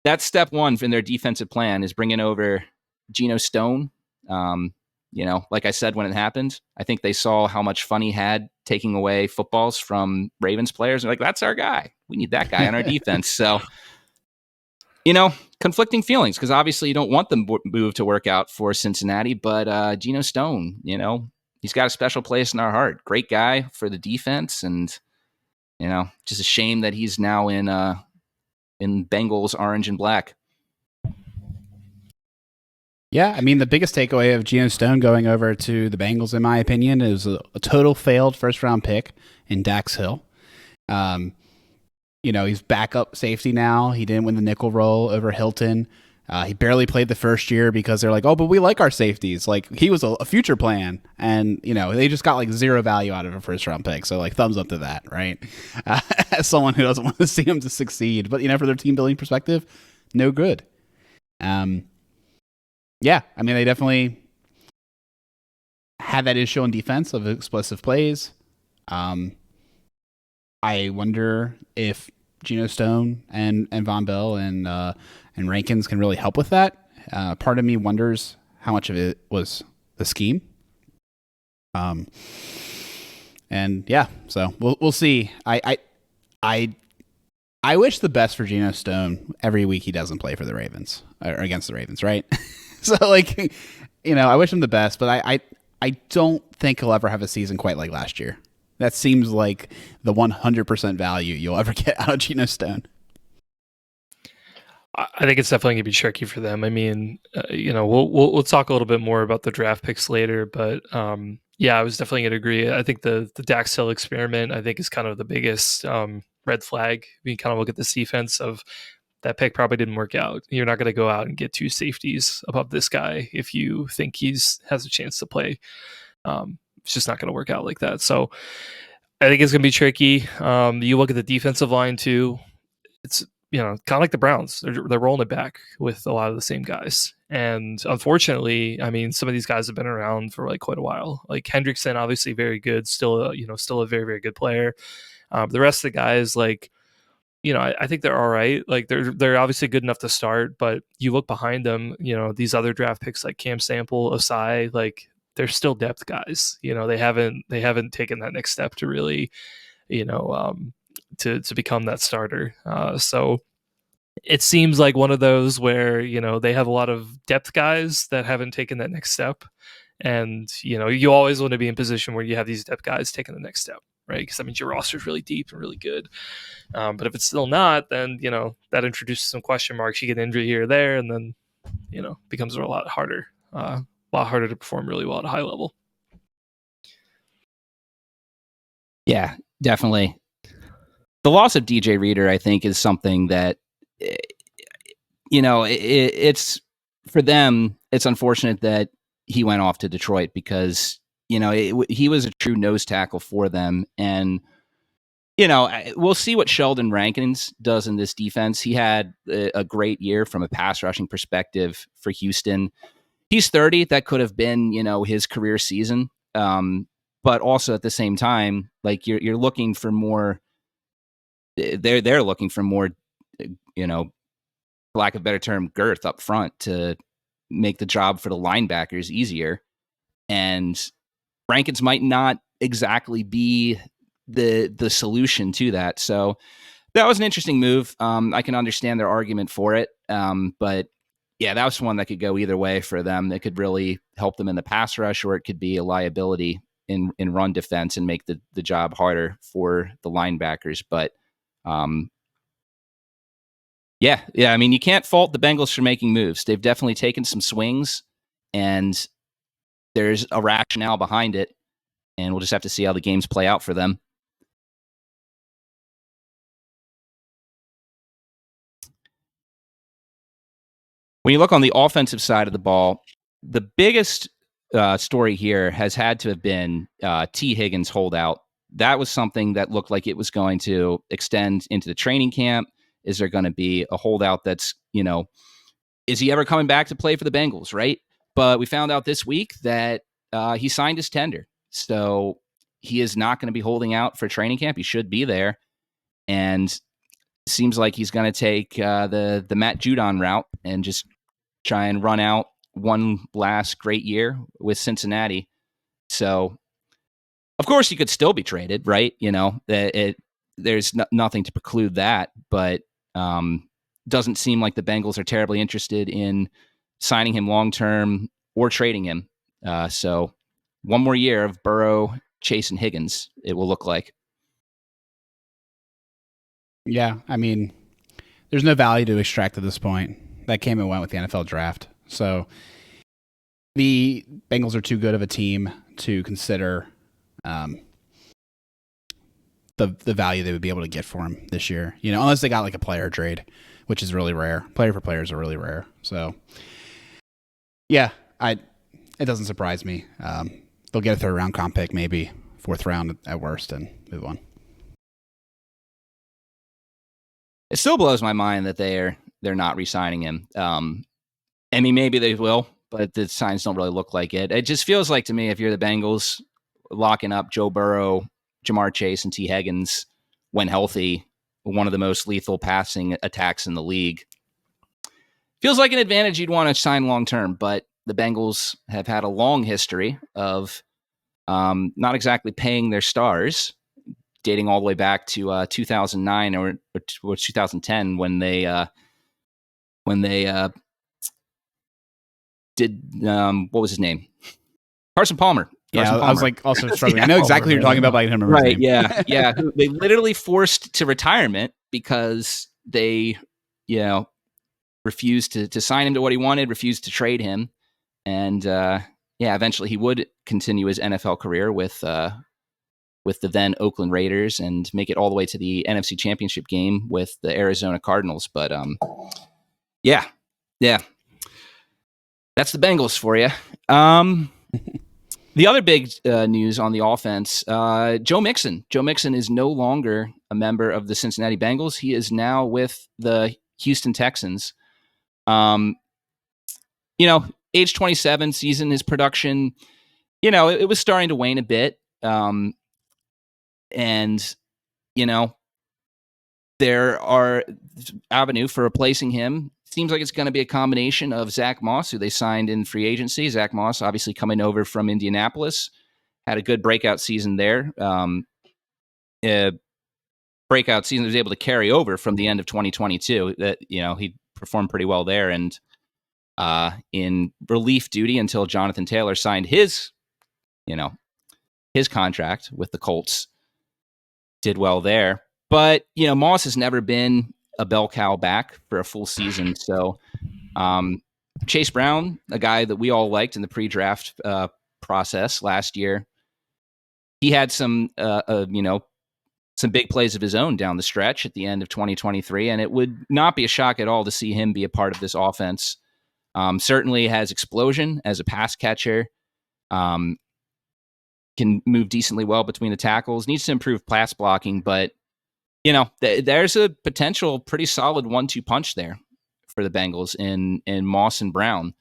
Speaker 2: that's step 1 in their defensive plan, is bringing over Geno Stone. Like I said, when it happened, I think they saw how much fun he had taking away footballs from Ravens players. They're like, that's our guy. We need that guy on our defense. So, conflicting feelings, because obviously you don't want the move to work out for Cincinnati, but Geno Stone, he's got a special place in our heart. Great guy for the defense, and just a shame that he's now in Bengals orange and black.
Speaker 1: Yeah, the biggest takeaway of Geno Stone going over to the Bengals, in my opinion, is a total failed first-round pick in Dax Hill. He's backup safety now. He didn't win the nickel role over Hilton. He barely played the first year because they're like, oh, but we like our safeties. Like, he was a future plan. And, they just got zero value out of a first round pick. So thumbs up to that, right? As someone who doesn't want to see him to succeed. But, for their team building perspective, no good. They definitely had that issue on defense of explosive plays. I wonder if Geno Stone and Von Bell and Rankins can really help with that. Part of me wonders how much of it was the scheme. So we'll see. I wish the best for Geno Stone every week he doesn't play for the Ravens or against the Ravens, right? So I wish him the best, but I don't think he'll ever have a season quite like last year. That seems like the 100% value you'll ever get out of Geno Stone.
Speaker 3: I think it's definitely going to be tricky for them. We'll talk a little bit more about the draft picks later, but I was definitely going to agree. I think the Dax Hill experiment, I think, is kind of the biggest red flag. We kind of look at this defense of, that pick probably didn't work out. You're not going to go out and get 2 safeties above this guy if you think has a chance to play. It's just not going to work out like that. So I think it's going to be tricky. You look at the defensive line too. It's kind of like the Browns. They're rolling it back with a lot of the same guys. And unfortunately, I mean, some of these guys have been around for like quite a while. Like Hendrickson, obviously very good, still a very, very good player. The rest of the guys, like, I think they're all right. Like they're obviously good enough to start, but you look behind them, these other draft picks like Cam Sample, Osai, like they're still depth guys. They haven't taken that next step to really, to become that starter. So it seems like one of those where, they have a lot of depth guys that haven't taken that next step. And, you always want to be in position where you have these depth guys taking the next step, right? Because that means your roster is really deep and really good. But if it's still not, then, that introduces some question marks. You get injury here or there, and then, becomes a lot harder to perform really well at a high level.
Speaker 2: Yeah, definitely. The loss of DJ Reader, I think, is something that, it's for them, it's unfortunate that he went off to Detroit because, he was a true nose tackle for them. And, we'll see what Sheldon Rankins does in this defense. He had a great year from a pass rushing perspective for Houston. He's 30. That could have been, his career season. But also at the same time, like you're looking for more. They're looking for more, for lack of a better term, girth up front to make the job for the linebackers easier. And Rankins might not exactly be the solution to that. So that was an interesting move. I can understand their argument for it. But yeah, that was one that could go either way for them. That could really help them in the pass rush, or it could be a liability in run defense and make the job harder for the linebackers. But yeah. I mean, you can't fault the Bengals for making moves. They've definitely taken some swings, and there's a rationale behind it. And we'll just have to see how the games play out for them. When you look on the offensive side of the ball, the biggest story here has had to have been T. Higgins holdout. That was something that looked like it was going to extend into the training camp. Is there going to be a holdout that's, is he ever coming back to play for the Bengals, right? But we found out this week that he signed his tender. So he is not going to be holding out for training camp. He should be there. And seems like he's going to take the Matt Judon route and just try and run out one last great year with Cincinnati. So, of course, he could still be traded, right? There's nothing to preclude that, but doesn't seem like the Bengals are terribly interested in signing him long-term or trading him. So one more year of Burrow, Chase, and Higgins, it will look like.
Speaker 1: Yeah, I mean, there's no value to extract at this point. That came and went with the NFL draft. So the Bengals are too good of a team to consider the value they would be able to get for him this year. Unless they got like a player trade, which is really rare. Player for players are really rare. So yeah, it doesn't surprise me. They'll get a third round comp pick, maybe fourth round at worst, and move on.
Speaker 2: It still blows my mind that they're not re-signing him. I mean, maybe they will, but the signs don't really look like it. It just feels like to me, if you're the Bengals, locking up Joe Burrow, Jamar Chase, and T. Higgins when healthy, one of the most lethal passing attacks in the league, feels like an advantage you'd want to sign long-term. But the Bengals have had a long history of not exactly paying their stars, dating all the way back to 2009 or 2010 when they did what was his name? Carson Palmer.
Speaker 1: Yeah, I was like also struggling. I know exactly who you're talking about, but I didn't remember his name.
Speaker 2: Yeah. They literally forced to retirement because they, refused to sign him to what he wanted, refused to trade him, and eventually he would continue his NFL career with with the then Oakland Raiders and make it all the way to the NFC Championship game with the Arizona Cardinals. But yeah, that's the Bengals for you. The other big news on the offense, Joe Mixon. Joe Mixon is no longer a member of the Cincinnati Bengals. He is now with the Houston Texans. Age 27, season, his production, it was starting to wane a bit. And, there are avenue for replacing him. Seems like it's going to be a combination of Zach Moss, who they signed in free agency. Zach Moss, obviously coming over from Indianapolis, had a good breakout season there. Breakout season was able to carry over from the end of 2022. That he performed pretty well there, and in relief duty until Jonathan Taylor signed his contract with the Colts. Did well there. But, Moss has never been a bell cow back for a full season. So Chase Brown, a guy that we all liked in the pre-draft process last year, he had some big plays of his own down the stretch at the end of 2023, and it would not be a shock at all to see him be a part of this offense. Certainly has explosion as a pass catcher. Can move decently well between the tackles. Needs to improve pass blocking, but there's a potential pretty solid 1-2 punch there for the Bengals in Moss and Brown.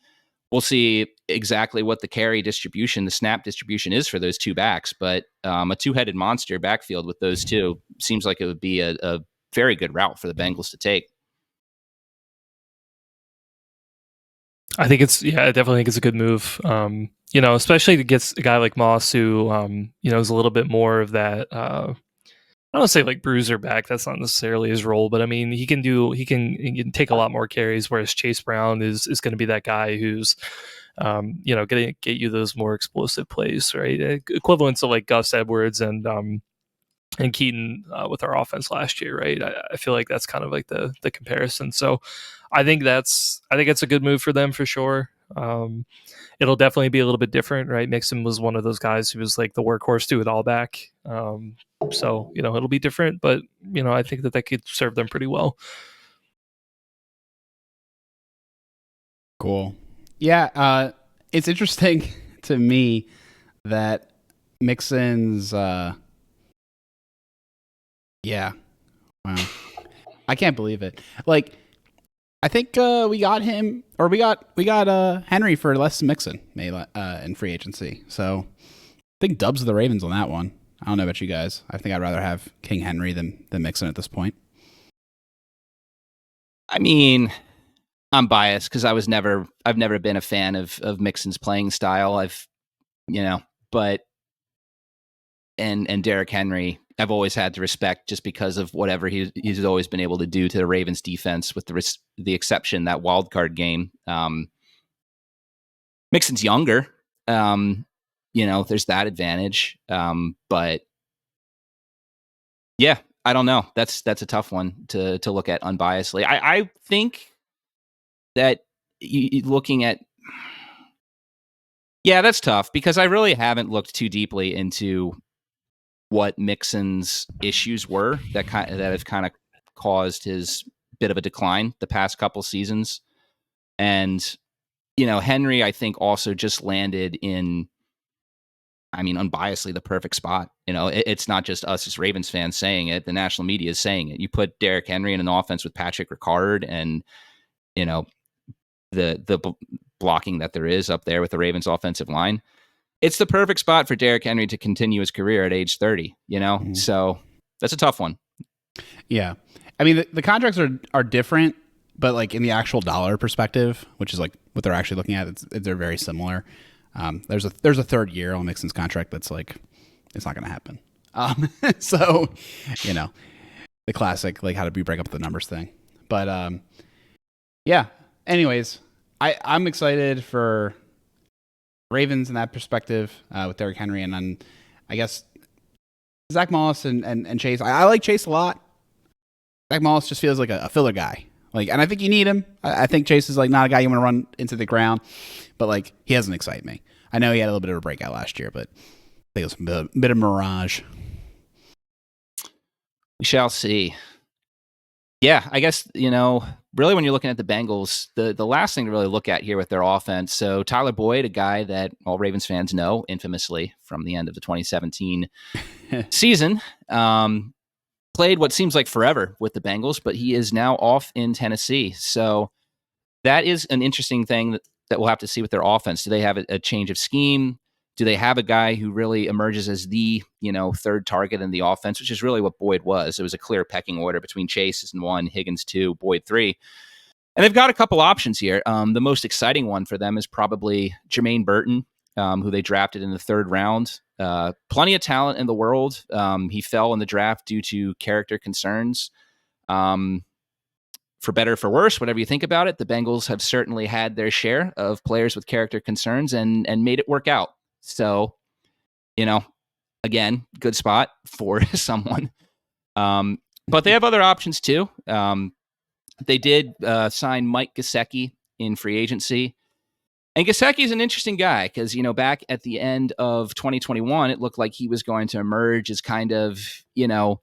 Speaker 2: We'll see exactly what the carry distribution, the snap distribution is for those two backs, but a two-headed monster backfield with those two seems like it would be a very good route for the Bengals to take.
Speaker 3: I definitely think it's a good move. Especially to get a guy like Moss who, is a little bit more of that, I don't say like bruiser back. That's not necessarily his role, but I mean, he can take a lot more carries, whereas Chase Brown is going to be that guy who's, going to get you those more explosive plays, right? Equivalent to like Gus Edwards and Keaton with our offense last year, right? I feel like that's kind of like the comparison. So I think it's a good move for them for sure. It'll definitely be a little bit different, right? Mixon was one of those guys who was like the workhorse to it all back. So, it'll be different, but, I think that could serve them pretty well.
Speaker 1: Cool. Yeah. It's interesting to me that Mixon's, wow. I can't believe it. Like, I think we got him, or we got Henry for less than Mixon in free agency. So I think dubs the Ravens on that one. I don't know about you guys. I think I'd rather have King Henry than Mixon at this point.
Speaker 2: I mean, I'm biased because I've never been a fan of Mixon's playing style. But Derrick Henry, I've always had to respect just because of whatever he's always been able to do to the Ravens defense, with the exception that wild card game. Mixon's younger, there's that advantage. But yeah, I don't know. That's a tough one to look at unbiasedly. I think that looking at, that's tough because I really haven't looked too deeply into what Mixon's issues were that have kind of caused his bit of a decline the past couple seasons. And, Henry, I think also just landed in, unbiasedly the perfect spot. It's not just us as Ravens fans saying it. The national media is saying it. You put Derrick Henry in an offense with Patrick Ricard and, the blocking that there is up there with the Ravens offensive line. It's the perfect spot for Derrick Henry to continue his career at age 30, Mm-hmm. So that's a tough one. Yeah.
Speaker 1: The contracts are different, but like in the actual dollar perspective, which is like what they're actually looking at, they're very similar. There's a third year on Mixon's contract that's like, it's not going to happen. So, the classic, like how do we break up the numbers thing. But yeah, anyways, I'm excited for Ravens in that perspective with Derrick Henry, and then I guess Zach Moss and Chase. I like Chase a lot. Zach Moss just feels like a filler guy. And I think you need him. I think Chase is like not a guy you want to run into the ground, but like he doesn't excite me. I know he had a little bit of a breakout last year, but I think it was a bit of mirage.
Speaker 2: We shall see. Yeah, I guess, really when you're looking at the Bengals, the last thing to really look at here with their offense. So Tyler Boyd, a guy that all Ravens fans know infamously from the end of the 2017 season, played what seems like forever with the Bengals, but he is now off in Tennessee. So that is an interesting thing that we'll have to see with their offense. Do they have a change of scheme? Do they have a guy who really emerges as the, third target in the offense, which is really what Boyd was? It was a clear pecking order between Chase and 1, Higgins 2, Boyd 3. And they've got a couple options here. The most exciting one for them is probably Jermaine Burton, who they drafted in the 3rd round. Plenty of talent in the world. He fell in the draft due to character concerns. For better or for worse, whatever you think about it, the Bengals have certainly had their share of players with character concerns and made it work out. So, again, good spot for someone. But they have other options too. They did sign Mike Gesicki in free agency. And Gesicki is an interesting guy because, back at the end of 2021, it looked like he was going to emerge as kind of, the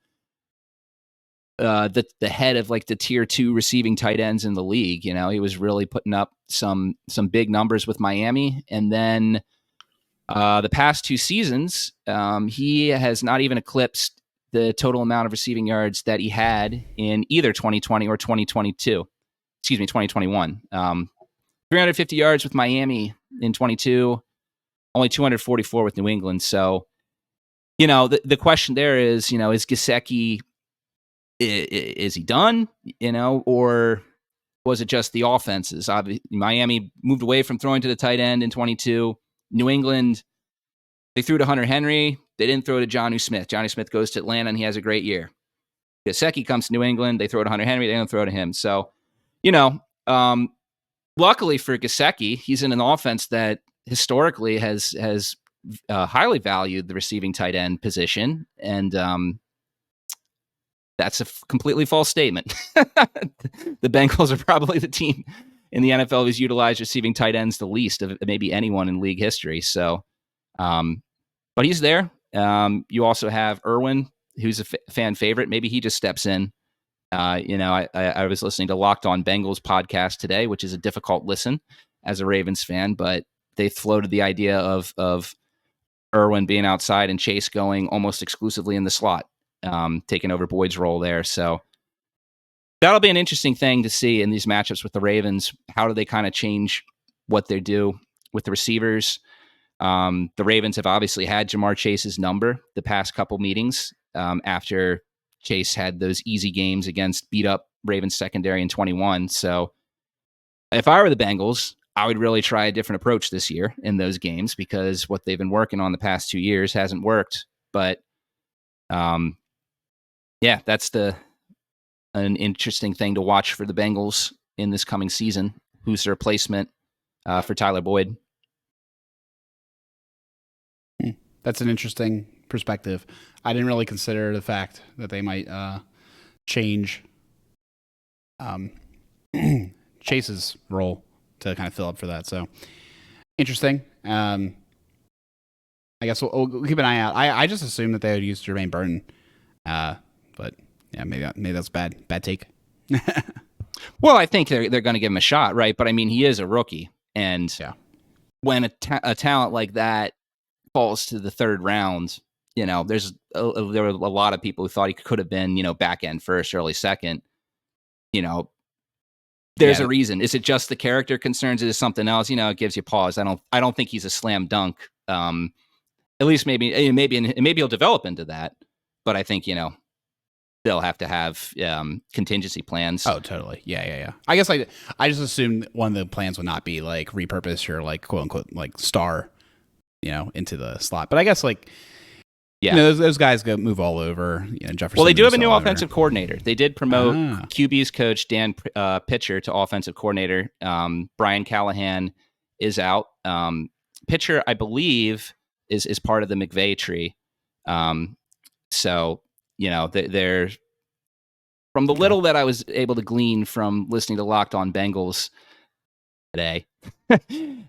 Speaker 2: head of like the tier 2 receiving tight ends in the league. He was really putting up some big numbers with Miami. And then the past 2 seasons, he has not even eclipsed the total amount of receiving yards that he had in either 2020 or 2021. 350 yards with Miami in 22, only 244 with New England. So, the question there is, is Gesicki, is he done, or was it just the offenses? Miami moved away from throwing to the tight end in 22. New England, they threw to Hunter Henry. They didn't throw to Jonnu Smith. Jonnu Smith goes to Atlanta, and he has a great year. Gesicki comes to New England. They throw to Hunter Henry. They don't throw to him. So, luckily for Gesicki, he's in an offense that historically has highly valued the receiving tight end position, and that's a completely false statement. The Bengals are probably the team in the NFL who's utilized receiving tight ends the least of maybe anyone in league history. So, but he's there. You also have Irwin, who's a fan favorite. Maybe he just steps in. I was listening to Locked On Bengals podcast today, which is a difficult listen as a Ravens fan, but they floated the idea of Irwin being outside and Chase going almost exclusively in the slot, taking over Boyd's role there. So that'll be an interesting thing to see in these matchups with the Ravens. How do they kind of change what they do with the receivers? The Ravens have obviously had Jamar Chase's number the past couple meetings after Chase had those easy games against beat up Ravens secondary in 21. So if I were the Bengals, I would really try a different approach this year in those games because what they've been working on the past 2 years hasn't worked. But that's an interesting thing to watch for the Bengals in this coming season. Who's the replacement for Tyler Boyd?
Speaker 1: That's an interesting perspective. I didn't really consider the fact that they might change Chase's role to kind of fill up for that. So interesting. I guess we'll keep an eye out. I just assumed that they would use Jermaine Burton, but yeah, maybe that's bad take.
Speaker 2: Well, I think they're going to give him a shot, right? But I mean, he is a rookie, and when a talent like that falls to the 3rd round, there were a lot of people who thought he could have been, back end first, early second. There's a reason. Is it just the character concerns? Is it something else? It gives you pause. I don't think he's a slam dunk. At least maybe he'll develop into that. But I think they'll have to have contingency plans.
Speaker 1: Oh, totally. Yeah. I guess I just assumed one of the plans would not be like repurpose your like quote unquote like star, into the slot. But I guess those guys go move all over. Jefferson.
Speaker 2: Well, they do have a new offensive coordinator. They did promote QB's coach Dan Pitcher to offensive coordinator. Brian Callahan is out. Pitcher, I believe, is part of the McVay tree. So they're from the little that I was able to glean from listening to Locked On Bengals today,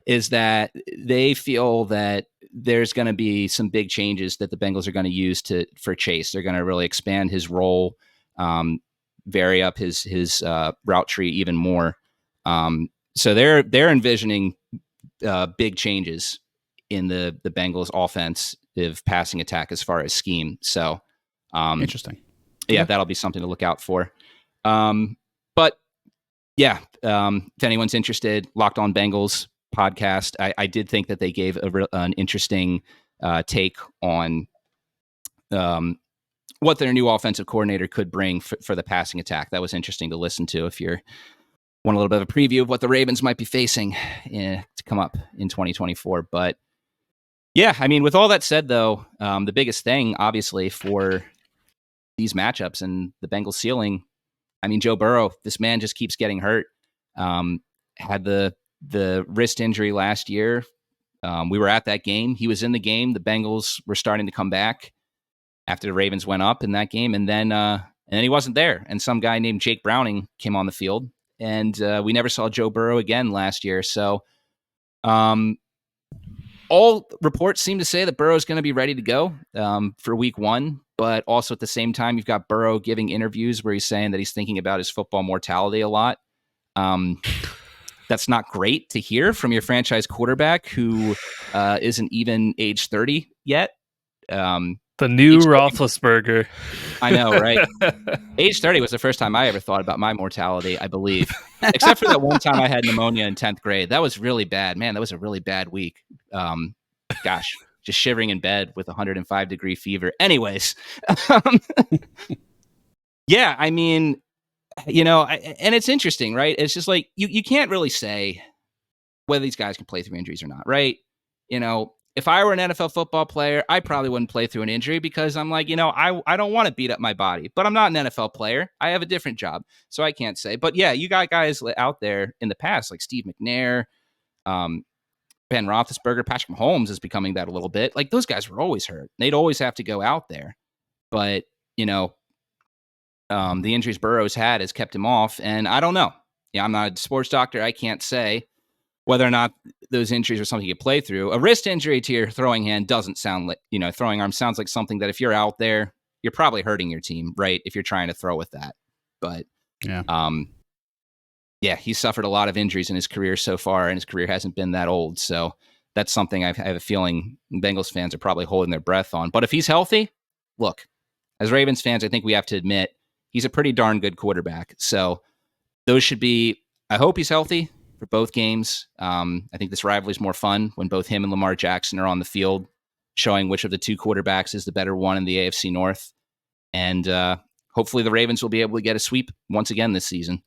Speaker 2: is that they feel that there's going to be some big changes that the Bengals are going to use for Chase. They're going to really expand his role, vary up his route tree even more. So they're envisioning big changes in the Bengals offensive passing attack as far as scheme. So
Speaker 1: interesting.
Speaker 2: Yeah, that'll be something to look out for. But yeah, if anyone's interested, Locked On Bengals podcast. I did think that they gave an interesting take on what their new offensive coordinator could bring for the passing attack. That was interesting to listen to if you're want a little bit of a preview of what the Ravens might be facing to come up in 2024. But yeah, I mean, with all that said, though, the biggest thing, obviously, for these matchups and the Bengals ceiling, I mean, Joe Burrow, this man just keeps getting hurt. Had the wrist injury last year. We were at that game. He was in the game. The Bengals were starting to come back after the Ravens went up in that game. And then he wasn't there. And some guy named Jake Browning came on the field. And we never saw Joe Burrow again last year. So all reports seem to say that Burrow's going to be ready to go for week 1. But also at the same time, you've got Burrow giving interviews where he's saying that he's thinking about his football mortality a lot. That's not great to hear from your franchise quarterback who isn't even age 30 yet.
Speaker 3: The new Roethlisberger.
Speaker 2: I know, right? Age 30 was the first time I ever thought about my mortality, I believe. Except for that one time I had pneumonia in 10th grade. That was really bad. Man, that was a really bad week. Gosh, just shivering in bed with 105-degree fever. Anyways. Yeah, I mean, and it's interesting, right? It's just like you can't really say whether these guys can play through injuries or not, right? If I were an NFL football player, I probably wouldn't play through an injury because I'm like, I don't want to beat up my body, but I'm not an NFL player. I have a different job, so I can't say. But yeah, you got guys out there in the past like Steve McNair, Ben Roethlisberger, Patrick Mahomes is becoming that a little bit. Like those guys were always hurt. They'd always have to go out there, but the injuries Burrow's had has kept him off, and I don't know. Yeah, I'm not a sports doctor. I can't say whether or not those injuries are something you play through. A wrist injury to your throwing hand doesn't sound like, throwing arm sounds like something that if you're out there, you're probably hurting your team, right? If you're trying to throw with that. But yeah, he's suffered a lot of injuries in his career so far, and his career hasn't been that old. So that's something I have a feeling Bengals fans are probably holding their breath on. But if he's healthy, look, as Ravens fans, I think we have to admit he's a pretty darn good quarterback. So those should be, I hope he's healthy for both games. I think this rivalry is more fun when both him and Lamar Jackson are on the field, showing which of the two quarterbacks is the better one in the AFC North. And hopefully the Ravens will be able to get a sweep once again this season.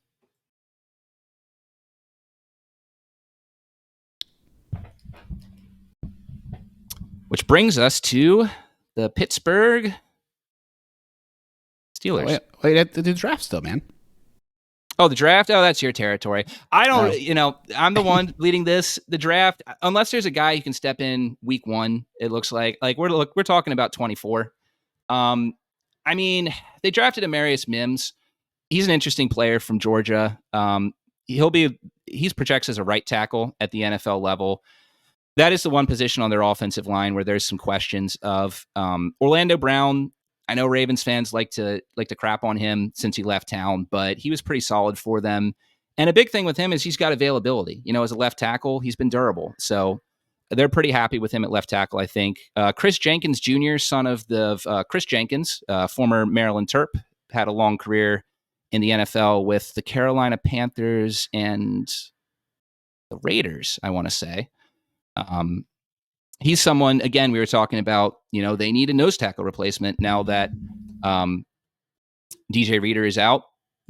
Speaker 2: Which brings us to the Pittsburgh Steelers.
Speaker 1: Wait, the draft still, man.
Speaker 2: Oh, the draft? Oh, that's your territory. I don't, I'm the one leading the draft. Unless there's a guy who can step in week 1, it looks like we're talking about 24. I mean, they drafted Amarius Mims. He's an interesting player from Georgia. He's projects as a right tackle at the NFL level. That is the one position on their offensive line where there's some questions of Orlando Brown. I know Ravens fans like to crap on him since he left town, but he was pretty solid for them. And a big thing with him is he's got availability. As a left tackle, he's been durable. So they're pretty happy with him at left tackle, I think. Chris Jenkins Jr., son of Chris Jenkins, former Maryland Terp, had a long career in the NFL with the Carolina Panthers and the Raiders, I want to say. He's someone, again, we were talking about, they need a nose tackle replacement now that DJ Reader is out.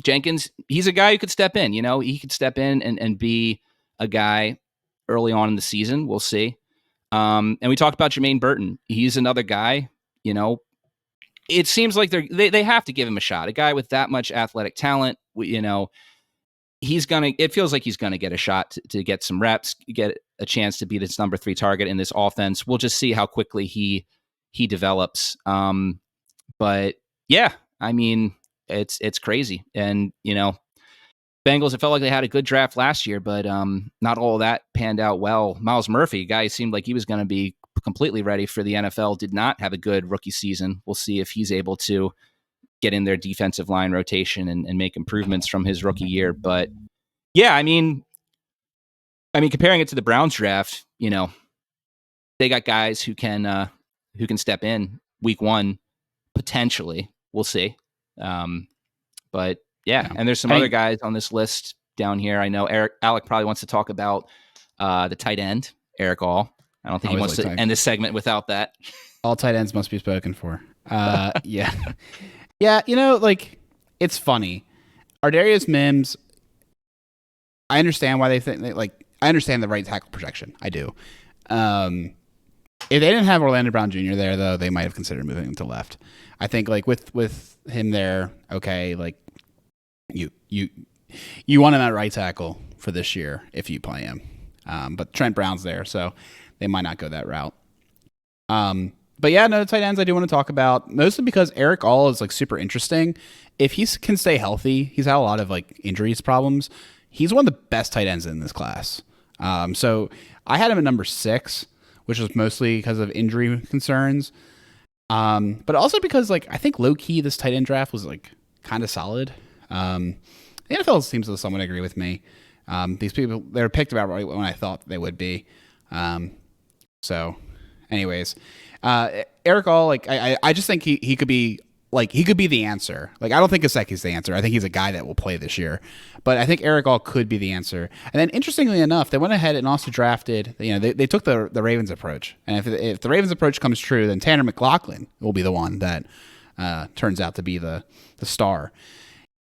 Speaker 2: Jenkins, he's a guy who could step in, he could step in and be a guy early on in the season. We'll see. And we talked about Jermaine Burton. He's another guy, it seems like they have to give him a shot. A guy with that much athletic talent, it feels like he's going to get a shot to get some reps, get a chance to be this number 3 target in this offense. We'll just see how quickly he develops. But yeah, I mean, it's crazy. And, Bengals, it felt like they had a good draft last year, but not all of that panned out well. Miles Murphy, guy seemed like he was going to be completely ready for the NFL, did not have a good rookie season. We'll see if he's able to get in their defensive line rotation and make improvements from his rookie year. But yeah, I mean, comparing it to the Browns draft, they got guys who can step in week one, potentially. We'll see. But yeah, and there's some other guys on this list down here. I know Alec probably wants to talk about the tight end, Eric All. I don't think he wants to end this segment without that.
Speaker 1: All tight ends must be spoken for. Yeah. Yeah, it's funny. Ardarius Mims, I understand why they think I understand the right tackle projection. I do. If they didn't have Orlando Brown Jr. there, though, they might have considered moving him to left. I think with him there, okay, you want him at right tackle for this year if you play him. But Trent Brown's there, so they might not go that route. But yeah, no, the tight ends I do want to talk about, mostly because Eric All is super interesting. If he can stay healthy, he's had a lot of injuries problems. He's one of the best tight ends in this class. So I had him at number 6, which was mostly because of injury concerns. But also because I think low key this tight end draft was kind of solid. The NFL seems to somewhat agree with me. These people, they were picked about right when I thought they would be. So anyways, Eric All, I just think he could be he could be the answer. I don't think Gesicki's the answer. I think he's a guy that will play this year. But I think Eric All could be the answer. And then interestingly enough, they went ahead and also drafted, they took the Ravens approach. And if the Ravens approach comes true, then Tanner McLachlan will be the one that turns out to be the star.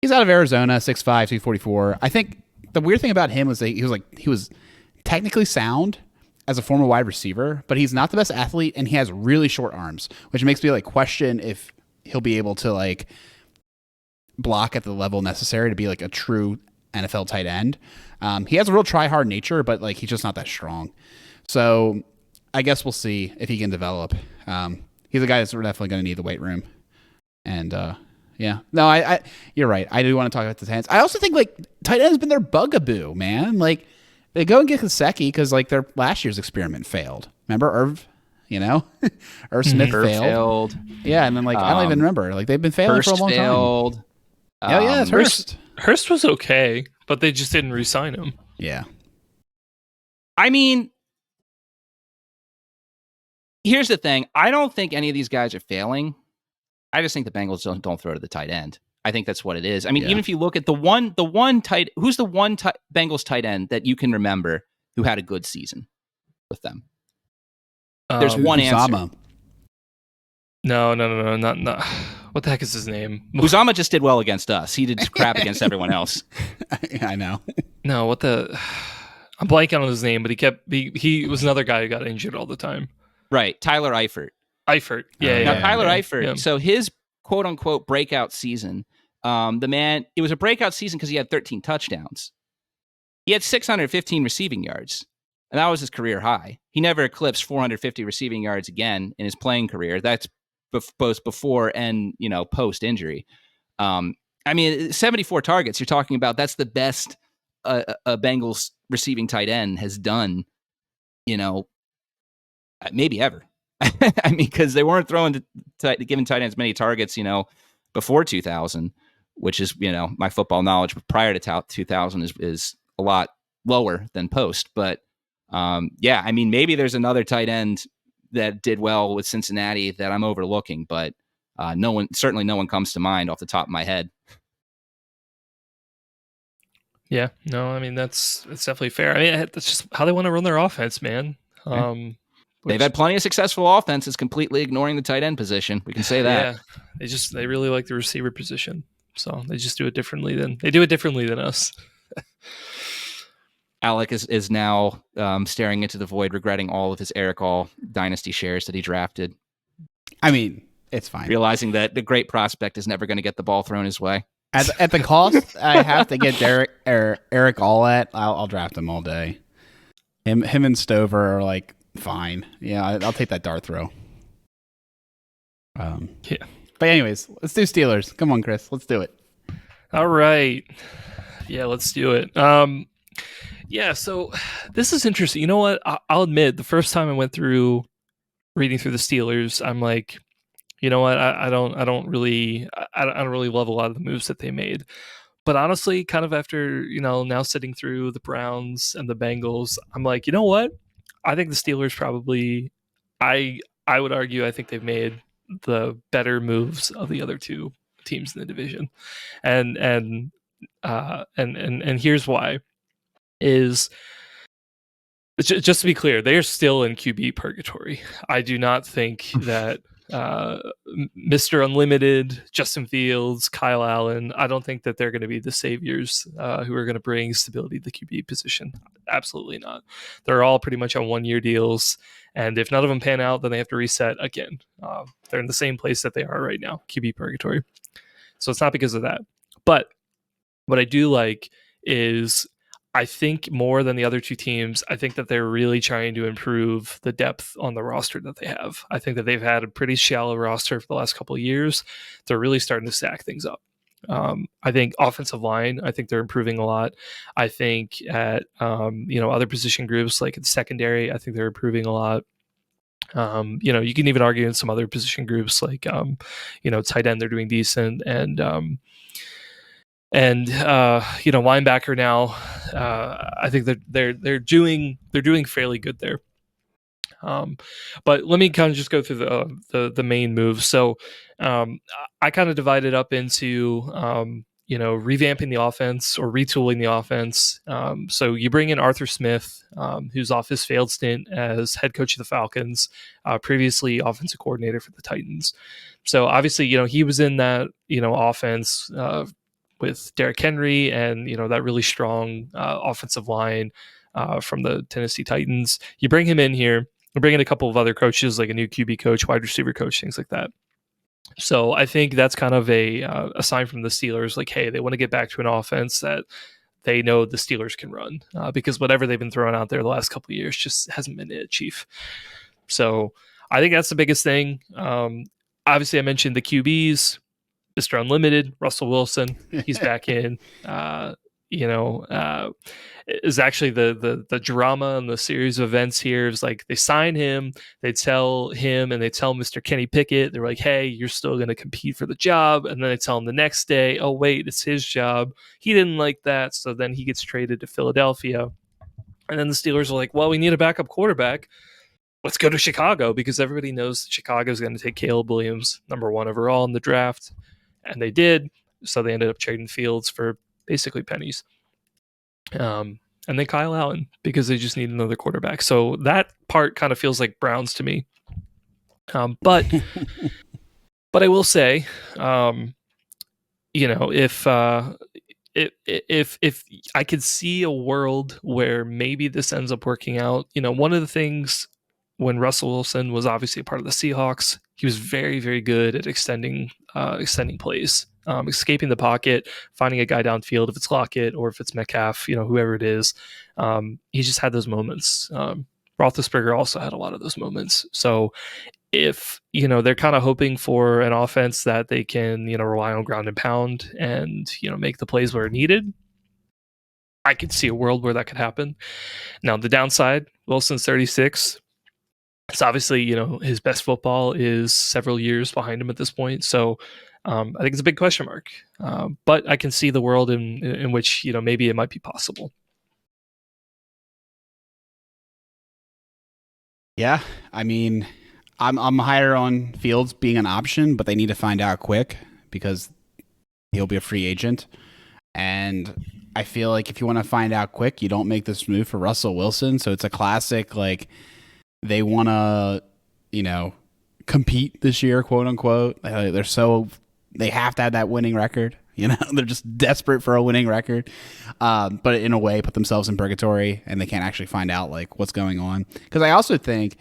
Speaker 1: He's out of Arizona, 6'5", 244. I think the weird thing about him was that he was technically sound as a former wide receiver, but he's not the best athlete, and he has really short arms, which makes me question if he'll be able to block at the level necessary to be a true NFL tight end. He has a real try hard nature, but he's just not that strong. So I guess we'll see if he can develop. He's a guy that's definitely going to need the weight room. And yeah, no, I you're right. I do want to talk about the tight ends. I also think tight end has been their bugaboo, man. They go and get Gesicki because their last year's experiment failed. Remember Irv? Irv Smith failed. Yeah, and then I don't even remember. They've been failing for a long
Speaker 2: failed.
Speaker 1: time. Yeah, it's Hurst.
Speaker 3: Hurst was okay, but they just didn't re-sign him.
Speaker 1: Yeah.
Speaker 2: I mean, here's the thing. I don't think any of these guys are failing. I just think the Bengals don't throw to the tight end. I think that's what it is. I mean, even if you look at who's the one Bengals tight end that you can remember who had a good season with them? There's one answer.
Speaker 3: No, not. What the heck is his name?
Speaker 2: Uzama just did well against us. He did crap against everyone else.
Speaker 1: I know.
Speaker 3: No, what the? I'm blanking on his name, but he was another guy who got injured all the time.
Speaker 2: Right, Tyler Eifert.
Speaker 3: Yeah.
Speaker 2: Tyler Eifert. Yeah. So his quote unquote breakout season, it was a breakout season because he had 13 touchdowns. He had 615 receiving yards. And that was his career high. He never eclipsed 450 receiving yards again in his playing career. That's both before and post injury. 74 targets. You're talking about that's the best a Bengals receiving tight end has done. Maybe ever. I mean, because they weren't giving tight ends many targets. Before 2000, which is my football knowledge prior to 2000 is a lot lower than post, but. Maybe there's another tight end that did well with Cincinnati that I'm overlooking, but no one comes to mind off the top of my head.
Speaker 3: Yeah, no, I mean that's definitely fair. I mean that's just how they want to run their offense, man.
Speaker 2: They've had plenty of successful offenses completely ignoring the tight end position. We can say that.
Speaker 3: Yeah, they really like the receiver position, so they just do it differently than us.
Speaker 2: Alec is now staring into the void, regretting all of his Eric All dynasty shares that he drafted.
Speaker 1: I mean, it's fine.
Speaker 2: Realizing that the great prospect is never going to get the ball thrown his way.
Speaker 1: At the cost I have to get Eric All at, I'll draft him all day. Him and Stover are fine. Yeah, I'll take that dart throw.
Speaker 3: Yeah.
Speaker 1: But anyways, let's do Steelers. Come on, Chris. Let's do it.
Speaker 3: All right. Yeah, let's do it. Yeah, so this is interesting. You know what? I'll admit, the first time I went through reading through the Steelers, I'm like, you know what? I don't really love a lot of the moves that they made. But honestly, kind of after, now sitting through the Browns and the Bengals, I'm like, you know what? I think the Steelers probably, I I would argue, I think they've made the better moves of the other two teams in the division, and here's why: is just to be clear, they are still in QB purgatory. I do not think that Mr. Unlimited, Justin Fields, Kyle Allen, I don't think that they're going to be the saviors who are going to bring stability to the QB position. Absolutely not. They're all pretty much on 1-year deals. And if none of them pan out, then they have to reset again. They're in the same place that they are right now, QB purgatory. So it's not because of that. But what I do like is, I think more than the other two teams, I think that they're really trying to improve the depth on the roster that they have. I think that they've had a pretty shallow roster for the last couple of years. They're really starting to stack things up. I think offensive line, I think they're improving a lot. I think at other position groups like in secondary, I think they're improving a lot. You can even argue in some other position groups like tight end, they're doing decent, and linebacker now, I think that they're doing fairly good there. But let me kind of just go through the main moves. So I kind of divided up into revamping the offense or retooling the offense. So you bring in Arthur Smith, who's off his failed stint as head coach of the Falcons, previously offensive coordinator for the Titans. So obviously, he was in that offense with Derrick Henry and that really strong offensive line from the Tennessee Titans. You bring him in here. You bring in a couple of other coaches, like a new QB coach, wide receiver coach, things like that. So I think that's kind of a sign from the Steelers, like, hey, they want to get back to an offense that they know the Steelers can run, because whatever they've been throwing out there the last couple of years just hasn't been it, Chief. So I think that's the biggest thing. Obviously, I mentioned the QBs. Mr. Unlimited, Russell Wilson, he's back in. Is actually the drama and the series of events here is like they sign him, they tell him, and they tell Mr. Kenny Pickett, they're like, hey, you're still going to compete for the job. And then they tell him the next day, oh, wait, it's his job. He didn't like that. So then he gets traded to Philadelphia. And then the Steelers are like, well, we need a backup quarterback. Let's go to Chicago, because everybody knows that Chicago is going to take Caleb Williams, number 1 overall in the draft. And they did. So they ended up trading Fields for basically pennies. And then Kyle Allen, because they just need another quarterback. So that part kind of feels like Browns to me. But I will say, if I could see a world where maybe this ends up working out, one of the things when Russell Wilson was obviously a part of the Seahawks, he was very, very good at extending plays, escaping the pocket, finding a guy downfield, if it's Lockett or if it's Metcalf, whoever it is. He just had those moments. Roethlisberger also had a lot of those moments. So if, they're kind of hoping for an offense that they can, rely on ground and pound and, make the plays where needed, I could see a world where that could happen. Now, the downside, Wilson's 36. It's obviously, his best football is several years behind him at this point. So I think it's a big question mark. But I can see the world in which, maybe it might be possible.
Speaker 1: Yeah, I mean, I'm higher on Fields being an option, but they need to find out quick because he'll be a free agent. And I feel like if you want to find out quick, you don't make this move for Russell Wilson. So it's a classic, like, they want to, compete this year, quote unquote. They have to have that winning record. They're just desperate for a winning record. But in a way, put themselves in purgatory and they can't actually find out like what's going on. Because I also think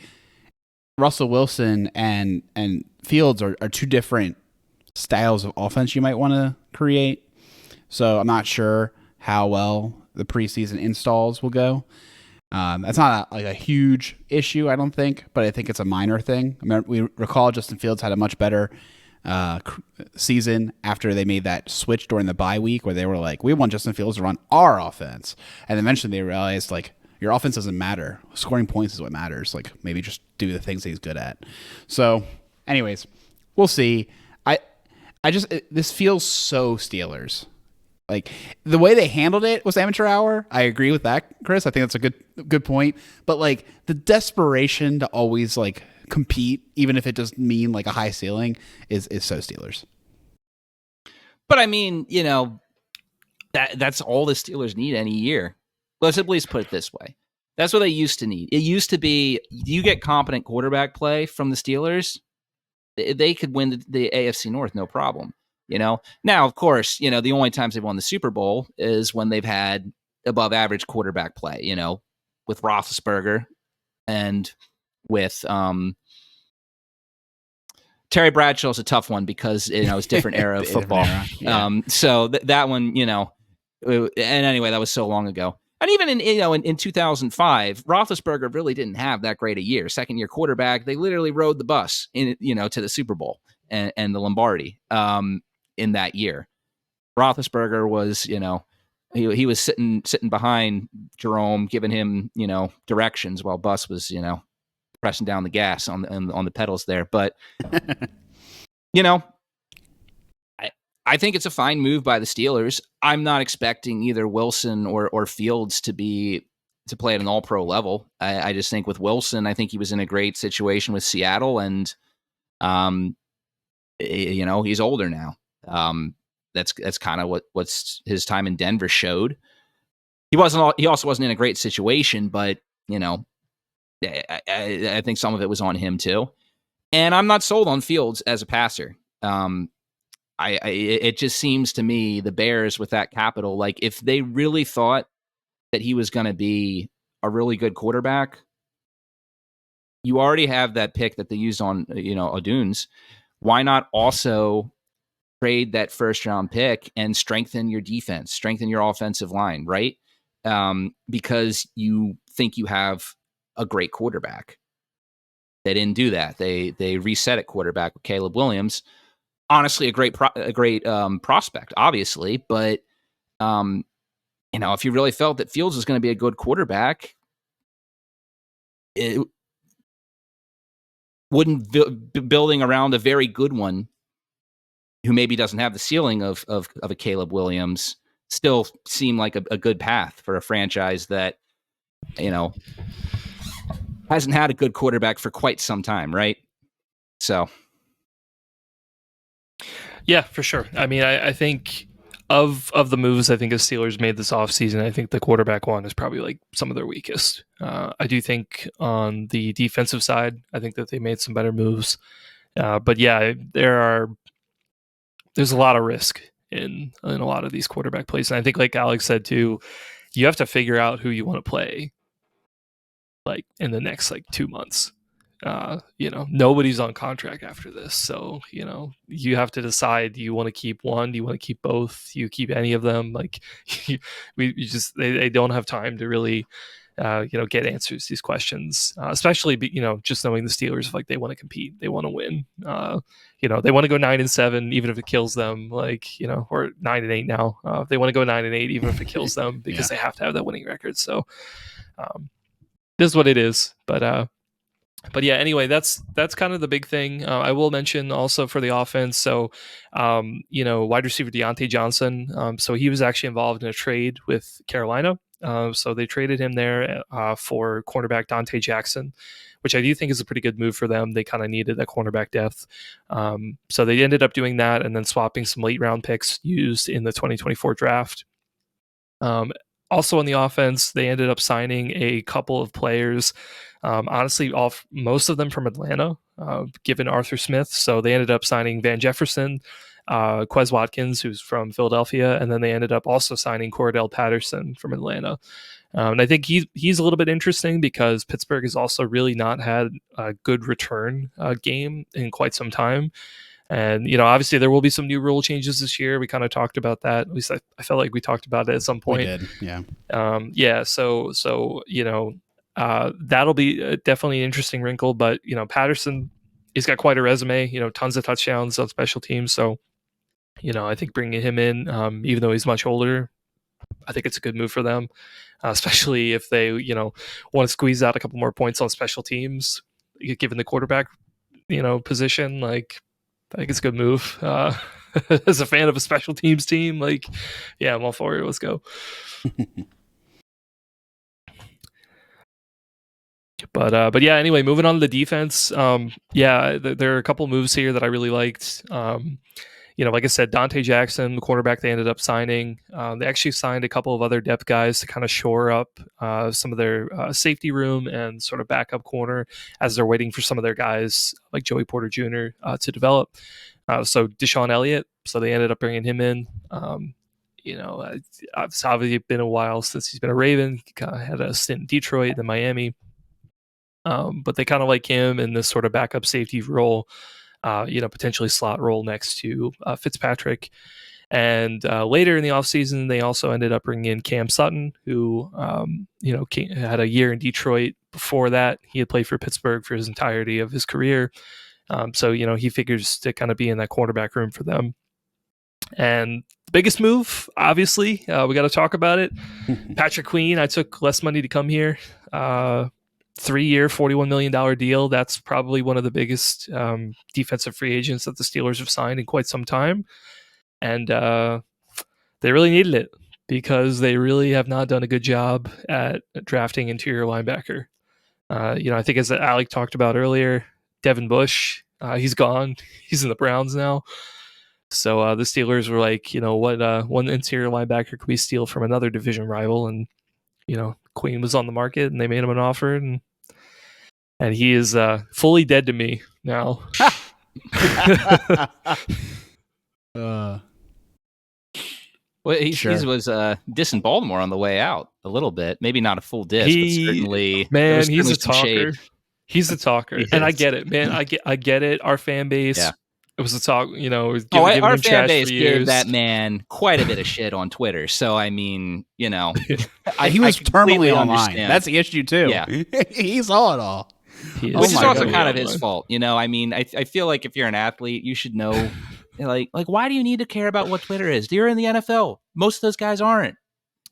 Speaker 1: Russell Wilson and Fields are two different styles of offense you might want to create. So I'm not sure how well the preseason installs will go. That's not a huge issue, I don't think, but I think it's a minor thing. I mean, we recall Justin Fields had a much better season after they made that switch during the bye week where they were like, we want Justin Fields to run our offense. And eventually they realized, like, Your offense doesn't matter. Scoring points is what matters. Like, maybe just do the things that he's good at. So, anyways, we'll see. This feels so Steelers. Like, the way they handled it was amateur hour. I agree with that, Chris. I think that's a good point. But like the desperation to always like compete, even if it doesn't mean like a high ceiling, is so Steelers.
Speaker 2: But I mean, that's all the Steelers need any year. Let's at least put it this way. That's what they used to need. It used to be, you get competent quarterback play from the Steelers, they could win the AFC North, no problem. Now, of course, the only times they've won the Super Bowl is when they've had above average quarterback play, with Roethlisberger and with Terry Bradshaw's a tough one because, it's a different era of football. Yeah. So that one, and anyway, that was so long ago. And even in 2005, Roethlisberger really didn't have that great a year. Second year quarterback, they literally rode the bus to the Super Bowl and the Lombardi in that year. Roethlisberger was, he was sitting behind Jerome, giving him, directions while Bus was, pressing down the gas on the pedals there. But, I think it's a fine move by the Steelers. I'm not expecting either Wilson or Fields to play at an all-pro level. I just think with Wilson, I think he was in a great situation with Seattle, and he's older now. That's kind of what's his time in Denver showed. He also wasn't in a great situation, but I think some of it was on him too. And I'm not sold on Fields as a passer. It just seems to me the Bears with that capital, like if they really thought that he was going to be a really good quarterback, you already have that pick that they used on, Odunes. Why not also trade that first round pick and strengthen your defense, strengthen your offensive line, right? Because you think you have a great quarterback. They didn't do that. They reset at quarterback with Caleb Williams. Honestly, a great prospect, obviously, but if you really felt that Fields was going to be a good quarterback, it wouldn't building around a very good one who maybe doesn't have the ceiling of a Caleb Williams still seem like a good path for a franchise that hasn't had a good quarterback for quite some time, right? So.
Speaker 3: Yeah, for sure. I mean, I think of the moves I think the Steelers made this offseason, I think the quarterback one is probably like some of their weakest. I do think on the defensive side, I think that they made some better moves. But yeah, there's a lot of risk in a lot of these quarterback plays. And I think like Alex said too, you have to figure out who you want to play like in the next like 2 months. Nobody's on contract after this. So, you have to decide, do you want to keep one? Do you want to keep both? Do you keep any of them? Like they don't have time to really, get answers to these questions, especially, just knowing the Steelers, like they want to compete, they want to win, they want to go 9-7, even if it kills them, like, or 9-8 now. They want to go 9-8, even if it kills them because they have to have that winning record. So, this is what it is. But yeah, anyway, that's kind of the big thing. I will mention also for the offense. So, wide receiver Deontay Johnson. So he was actually involved in a trade with Carolina. So they traded him there for cornerback Dante Jackson, which I do think is a pretty good move for them. They kind of needed that cornerback depth. So they ended up doing that and then swapping some late round picks used in the 2024 draft. Also on the offense, they ended up signing a couple of players. Honestly, most of them from Atlanta, given Arthur Smith. So they ended up signing Van Jefferson, Quez Watkins, who's from Philadelphia, and then they ended up also signing Cordell Patterson from Atlanta. And I think he's a little bit interesting because Pittsburgh has also really not had a good return game in quite some time. And, obviously there will be some new rule changes this year. We kind of talked about that. At least I felt like we talked about it at some point.
Speaker 1: We did, yeah.
Speaker 3: So that'll be definitely an interesting wrinkle. But, Patterson, he's got quite a resume, tons of touchdowns on special teams. So, I think bringing him in, even though he's much older, I think it's a good move for them, especially if they, want to squeeze out a couple more points on special teams, given the quarterback, position. Like, I think it's a good move. As a fan of a special teams team, like, yeah, I'm all for it. Let's go. But yeah, anyway, moving on to the defense. There are a couple moves here that I really liked. Like I said, Dante Jackson, the quarterback they ended up signing. They actually signed a couple of other depth guys to kind of shore up some of their safety room and sort of backup corner as they're waiting for some of their guys like Joey Porter Jr. To develop. So Deshaun Elliott, so they ended up bringing him in. It's obviously been a while since he's been a Raven. He had a stint in Detroit, then Miami. But they kind of like him in this sort of backup safety role, potentially slot role next to Fitzpatrick. And later in the offseason, they also ended up bringing in Cam Sutton, who, had a year in Detroit. Before that, he had played for Pittsburgh for his entirety of his career. So he figures to kind of be in that quarterback room for them. And the biggest move, obviously, we got to talk about it. Patrick Queen, I took less money to come here. 3-year, $41 million deal. That's probably one of the biggest defensive free agents that the Steelers have signed in quite some time. And they really needed it because they really have not done a good job at drafting interior linebacker. I think as Alec talked about earlier, Devin Bush, he's gone. He's in the Browns now. So the Steelers were like, what one interior linebacker could we steal from another division rival? And Queen was on the market, and they made him an offer, and he is fully dead to me now.
Speaker 2: Well, he was dissing Baltimore on the way out a little bit. Maybe not a full diss, but certainly,
Speaker 3: man, he's a talker.
Speaker 2: Shade.
Speaker 3: He's a talker, and I get it, man. I get it. Our fan base.
Speaker 2: Yeah.
Speaker 3: It was a talk,
Speaker 2: our fan base gave that man quite a bit of shit on Twitter. So, I mean,
Speaker 1: he was terminally online. That's the issue, too.
Speaker 2: Yeah.
Speaker 1: He saw it all.
Speaker 2: Which is also kind of his fault. I mean, I feel like if you're an athlete, you should know, like, why do you need to care about what Twitter is? You're in the NFL. Most of those guys aren't.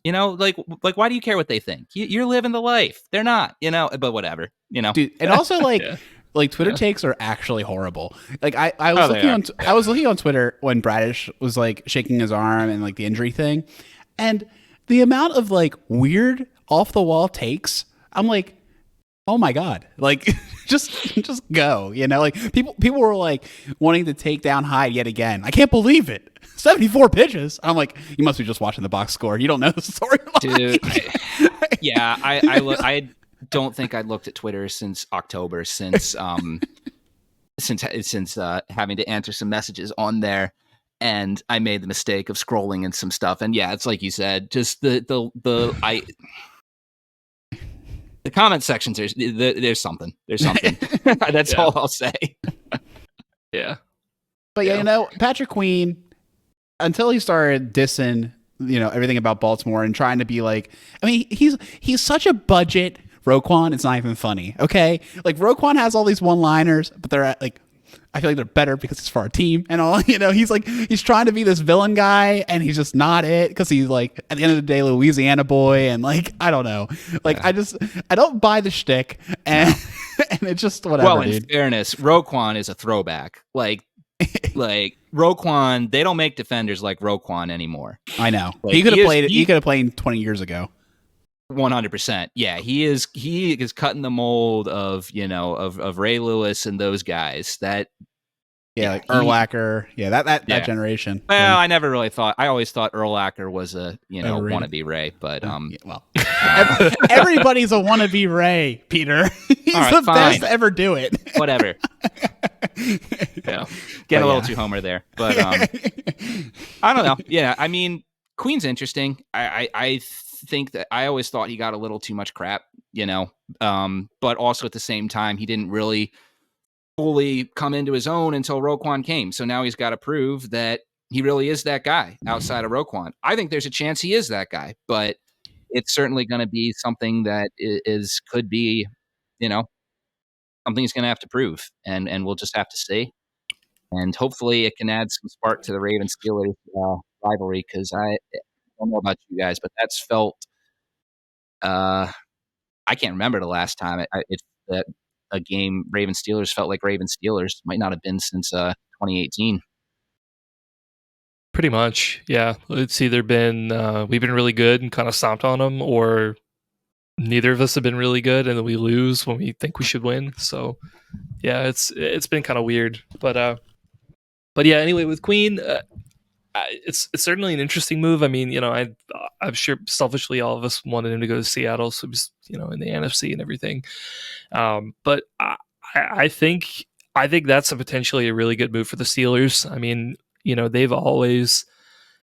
Speaker 2: Like why do you care what they think? You're living the life. They're not, but whatever,
Speaker 1: Dude, and also, like... Yeah. Like Twitter takes are actually horrible. Like I was looking on Twitter when Bradish was like shaking his arm and like the injury thing, and the amount of like weird off the wall takes. I'm like, oh my god! Like just go. Like people were like wanting to take down Hyde yet again. I can't believe it. 74 pitches. I'm like, you must be just watching the box score. You don't know the storyline.
Speaker 2: Dude, yeah, I don't think I'd looked at Twitter since October, since having to answer some messages on there, and I made the mistake of scrolling in some stuff. And yeah, it's like you said, just the comment sections. There's something. That's all I'll say.
Speaker 3: Yeah,
Speaker 1: but yeah, Patrick Queen, until he started dissing, everything about Baltimore and trying to be like, I mean, he's such a budget Roquan. It's not even funny. Okay. Like Roquan has all these one-liners, but they're like, I feel like they're better because it's for our team and all, he's trying to be this villain guy and he's just not it. Cause he's like, at the end of the day, Louisiana boy. And like, I don't know. Like, I don't buy the shtick and, and it's just whatever.
Speaker 2: Well, in fairness, Roquan is a throwback. Like Roquan, they don't make defenders like Roquan anymore.
Speaker 1: I know. Like, he could have played 20 years ago.
Speaker 2: 100%. Yeah, he is cutting the mold of of Ray Lewis and those guys. Like
Speaker 1: Urlacher. Yeah, that generation.
Speaker 2: Well, I never really thought. I always thought Urlacher was a wannabe Ray, but
Speaker 1: everybody's a wannabe Ray, Peter. He's the best to ever do it.
Speaker 2: Whatever. Yeah, getting a little too homer there, but I don't know. Yeah, I mean, Queen's interesting. I think that I always thought he got a little too much crap, but also at the same time, he didn't really fully come into his own until Roquan came. So now he's got to prove that he really is that guy outside of Roquan. I think there's a chance he is that guy, but it's certainly going to be something that could be, something he's going to have to prove, and we'll just have to see. And hopefully it can add some spark to the Ravens Steelers rivalry, because don't know about you guys, but that's felt. I can't remember the last time that a game Ravens Steelers felt like Ravens Steelers. Might not have been since 2018.
Speaker 3: Pretty much, yeah. It's either been we've been really good and kind of stomped on them, or neither of us have been really good and then we lose when we think we should win. So yeah, it's been kind of weird, but yeah. Anyway, with Queen, it's certainly an interesting move. I mean, I'm sure selfishly all of us wanted him to go to Seattle, so he's in the NFC and everything. But I think that's potentially a really good move for the Steelers. I mean, they've always,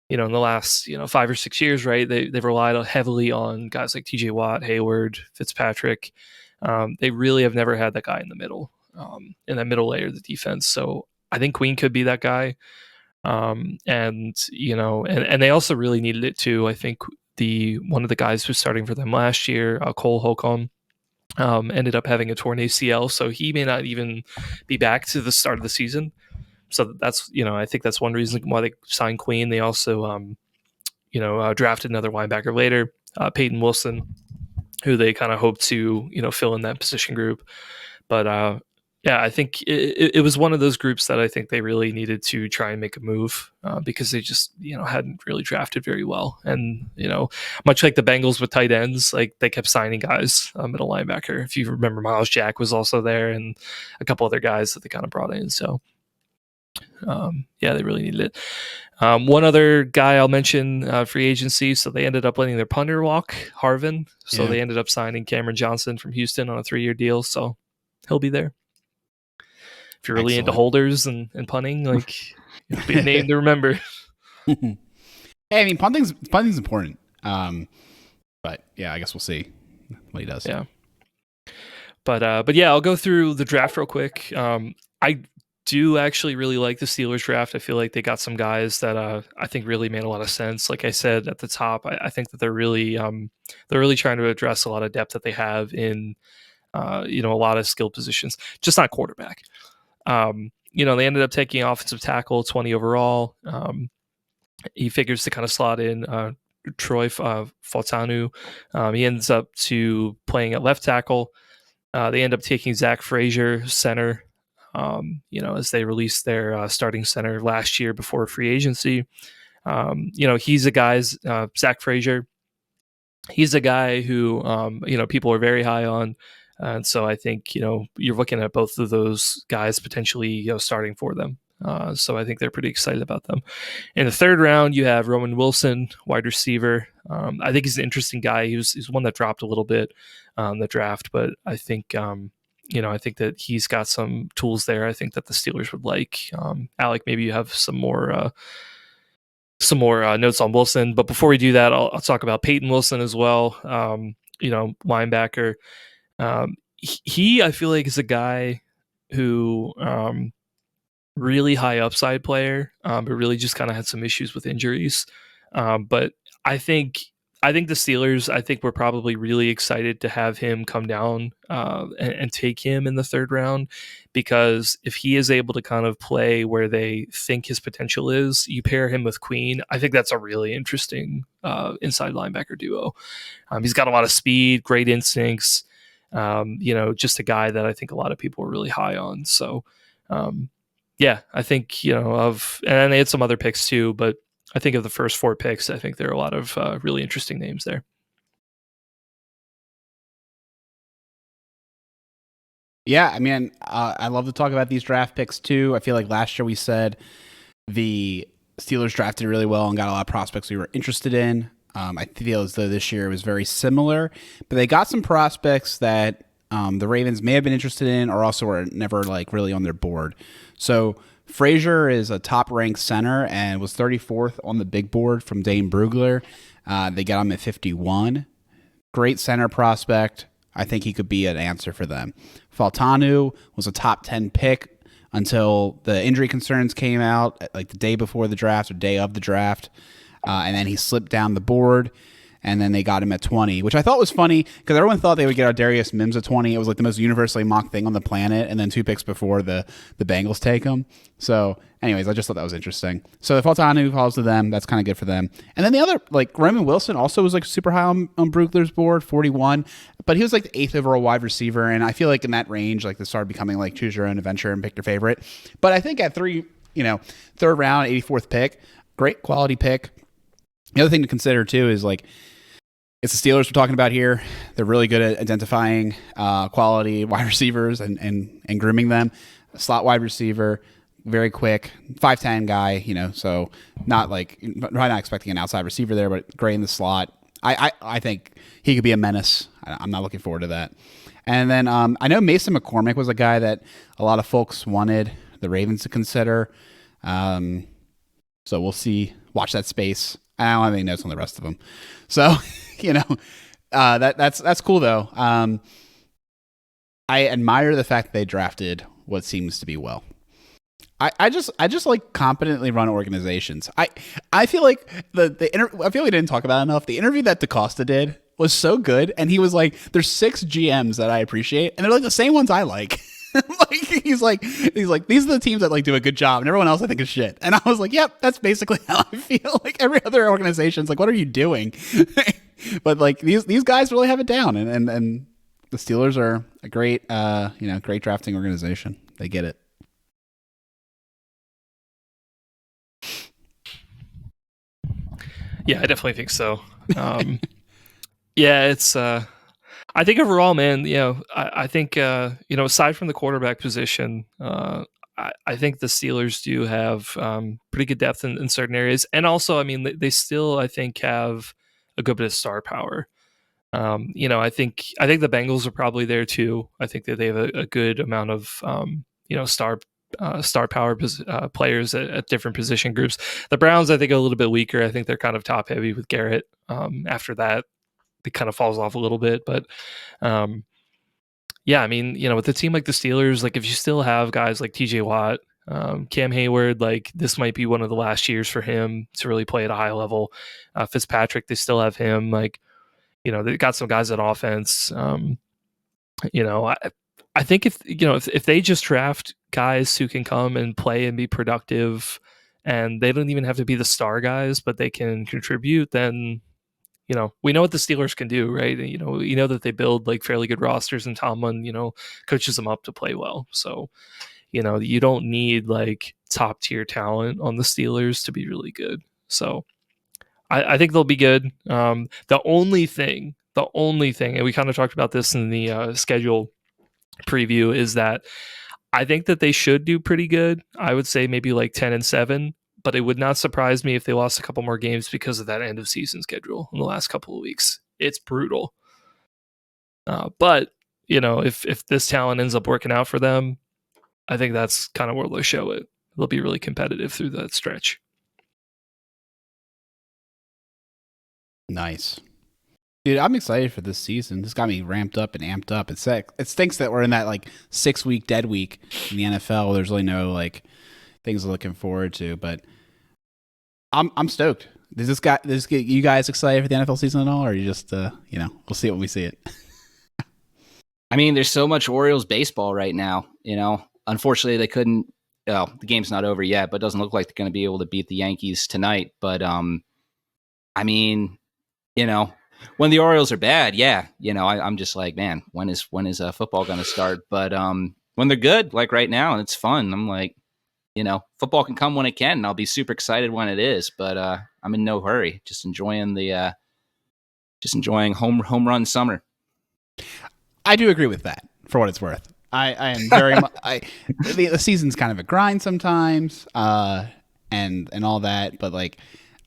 Speaker 3: in the last 5 or 6 years, right? They've relied heavily on guys like T.J. Watt, Hayward, Fitzpatrick. They really have never had that guy in the middle, in that middle layer of the defense. So I think Queen could be that guy. And they also really needed it too. I think one of the guys who was starting for them last year, Cole Holcomb, ended up having a torn ACL, so he may not even be back to the start of the season. So that's I think that's one reason why they signed Queen. They also drafted another linebacker later, Peyton Wilson, who they kind of hope to fill in that position group. But yeah, I think it was one of those groups that I think they really needed to try and make a move because they just hadn't really drafted very well. And much like the Bengals with tight ends, like they kept signing guys, middle linebacker. If you remember, Miles Jack was also there, and a couple other guys that they kind of brought in. So yeah, they really needed it. One other guy I'll mention, free agency. So they ended up letting their punter walk, Harvin. So they ended up signing Cameron Johnson from Houston on a 3-year deal. So he'll be there. If you're really into holders and punting, like it'll be a name to remember.
Speaker 1: Hey, I mean, punting's important. But yeah, I guess we'll see what he does.
Speaker 3: Yeah. But yeah, I'll go through the draft real quick. I do actually really like the Steelers draft. I feel like they got some guys that I think really made a lot of sense. Like I said at the top, I think that they're really trying to address a lot of depth that they have in a lot of skill positions, just not quarterback. They ended up taking offensive tackle, 20 overall. He figures to kind of slot in Troy Fautanu. He ends up to playing at left tackle. They end up taking Zach Frazier, center, as they released their starting center last year before free agency. He's a guy, Zach Frazier. He's a guy who, people are very high on. And so I think, you're looking at both of those guys potentially, starting for them. So I think they're pretty excited about them. In the third round, you have Roman Wilson, wide receiver. I think he's an interesting guy. He's one that dropped a little bit on the draft, but I think, I think that he's got some tools there. I think that the Steelers would like. Alec, maybe you have some more notes on Wilson. But before we do that, I'll talk about Peyton Wilson as well. Linebacker. He I feel like is a guy who really high upside player, but really just kind of had some issues with injuries. But I think the Steelers, I think we're probably really excited to have him come down and take him in the third round, because if he is able to kind of play where they think his potential is, you pair him with Queen, I think that's a really interesting inside linebacker duo. He's got a lot of speed, great instincts, just a guy that I think a lot of people are really high on. So, yeah, I think, and they had some other picks too, but I think of the first 4 picks, I think there are a lot of really interesting names there.
Speaker 1: Yeah, I mean, I love to talk about these draft picks too. I feel like last year we said the Steelers drafted really well and got a lot of prospects we were interested in. I feel as though this year it was very similar, but they got some prospects that the Ravens may have been interested in or also were never really on their board. So Frazier is a top-ranked center and was 34th on the big board from Dane Brugler. They got him at 51. Great center prospect. I think he could be an answer for them. Fautanu was a top 10 pick until the injury concerns came out, the day before the draft or day of the draft, and then he slipped down the board. and then they got him at 20, which I thought was funny because everyone thought they would get Darius Mims at 20. It was like the most universally mocked thing on the planet, and then 2 picks before the Bengals take him. So, anyways, I just thought that was interesting. So if Altanu falls to them, that's kind of good for them. And then the other, like Roman Wilson also was like super high on Brugler's board, 41, but he was like the 8th overall wide receiver, and I feel like in that range, like this started becoming like choose your own adventure and pick your favorite. But I think at 3, 3rd round, 84th pick, great quality pick. The other thing to consider too is like it's the Steelers we're talking about here. They're really good at identifying quality wide receivers and grooming them. A slot wide receiver, very quick, 5'10" guy, so probably not expecting an outside receiver there, but great in the slot. I think he could be a menace. I'm not looking forward to that. And then I know Mason McCormick was a guy that a lot of folks wanted the Ravens to consider. So we'll see. Watch that space. I don't have any notes on the rest of them. So, that's cool though. I admire the fact that they drafted what seems to be well. I just like competently run organizations. I feel like I feel we didn't talk about it enough. The interview that DaCosta did was so good, and he was like, "There's 6 GMs that I appreciate, and they're like the same ones I like." He's like, these are the teams that like do a good job, and everyone else I think is shit. And I was like, yep, that's basically how I feel. Like every other organization's like, what are you doing? But like these guys really have it down, and the Steelers are a great great drafting organization. They get it.
Speaker 3: Yeah, I definitely think so. Yeah, it's. I think overall, man, I think aside from the quarterback position, I think the Steelers do have pretty good depth in certain areas, and also, I mean, they still, I think, have a good bit of star power. I think the Bengals are probably there too. I think that they have a good amount of star power players at different position groups. The Browns, I think, are a little bit weaker. I think they're kind of top heavy with Garrett. After that, it kind of falls off a little bit, but yeah, I mean, with a team like the Steelers, like if you still have guys like TJ Watt, Cam Hayward, like this might be one of the last years for him to really play at a high level. Fitzpatrick, they still have him. Like, they got some guys at offense. I think if they just draft guys who can come and play and be productive, and they don't even have to be the star guys, but they can contribute, then we know what the Steelers can do, right? We know that they build like fairly good rosters, and Tomlin, coaches them up to play well. So, you don't need like top tier talent on the Steelers to be really good. So I think they'll be good. The only thing, and we kind of talked about this in the schedule preview, is that I think that they should do pretty good. I would say maybe like 10-7. But it would not surprise me if they lost a couple more games because of that end of season schedule in the last couple of weeks. It's brutal. But, if this talent ends up working out for them, I think that's kind of where they'll show it. They'll be really competitive through that stretch.
Speaker 1: Nice. Dude, I'm excited for this season. This got me ramped up and amped up. It stinks that we're in that like 6-week dead week in the NFL. There's really no like things I'm looking forward to, but I'm stoked. Does this get you guys excited for the NFL season at all, or are you just we'll see it when we see it?
Speaker 2: I mean, there's so much Orioles baseball right now. Unfortunately, they couldn't. Well, the game's not over yet, but it doesn't look like they're going to be able to beat the Yankees tonight. But I mean, when the Orioles are bad, yeah, I'm just like, man, when is football going to start? But when they're good, like right now, and it's fun, I'm like, football can come when it can, and I'll be super excited when it is. But I'm in no hurry, just enjoying home run summer.
Speaker 1: I do agree with that, for what it's worth. I am very much. The season's kind of a grind sometimes, and all that. But like,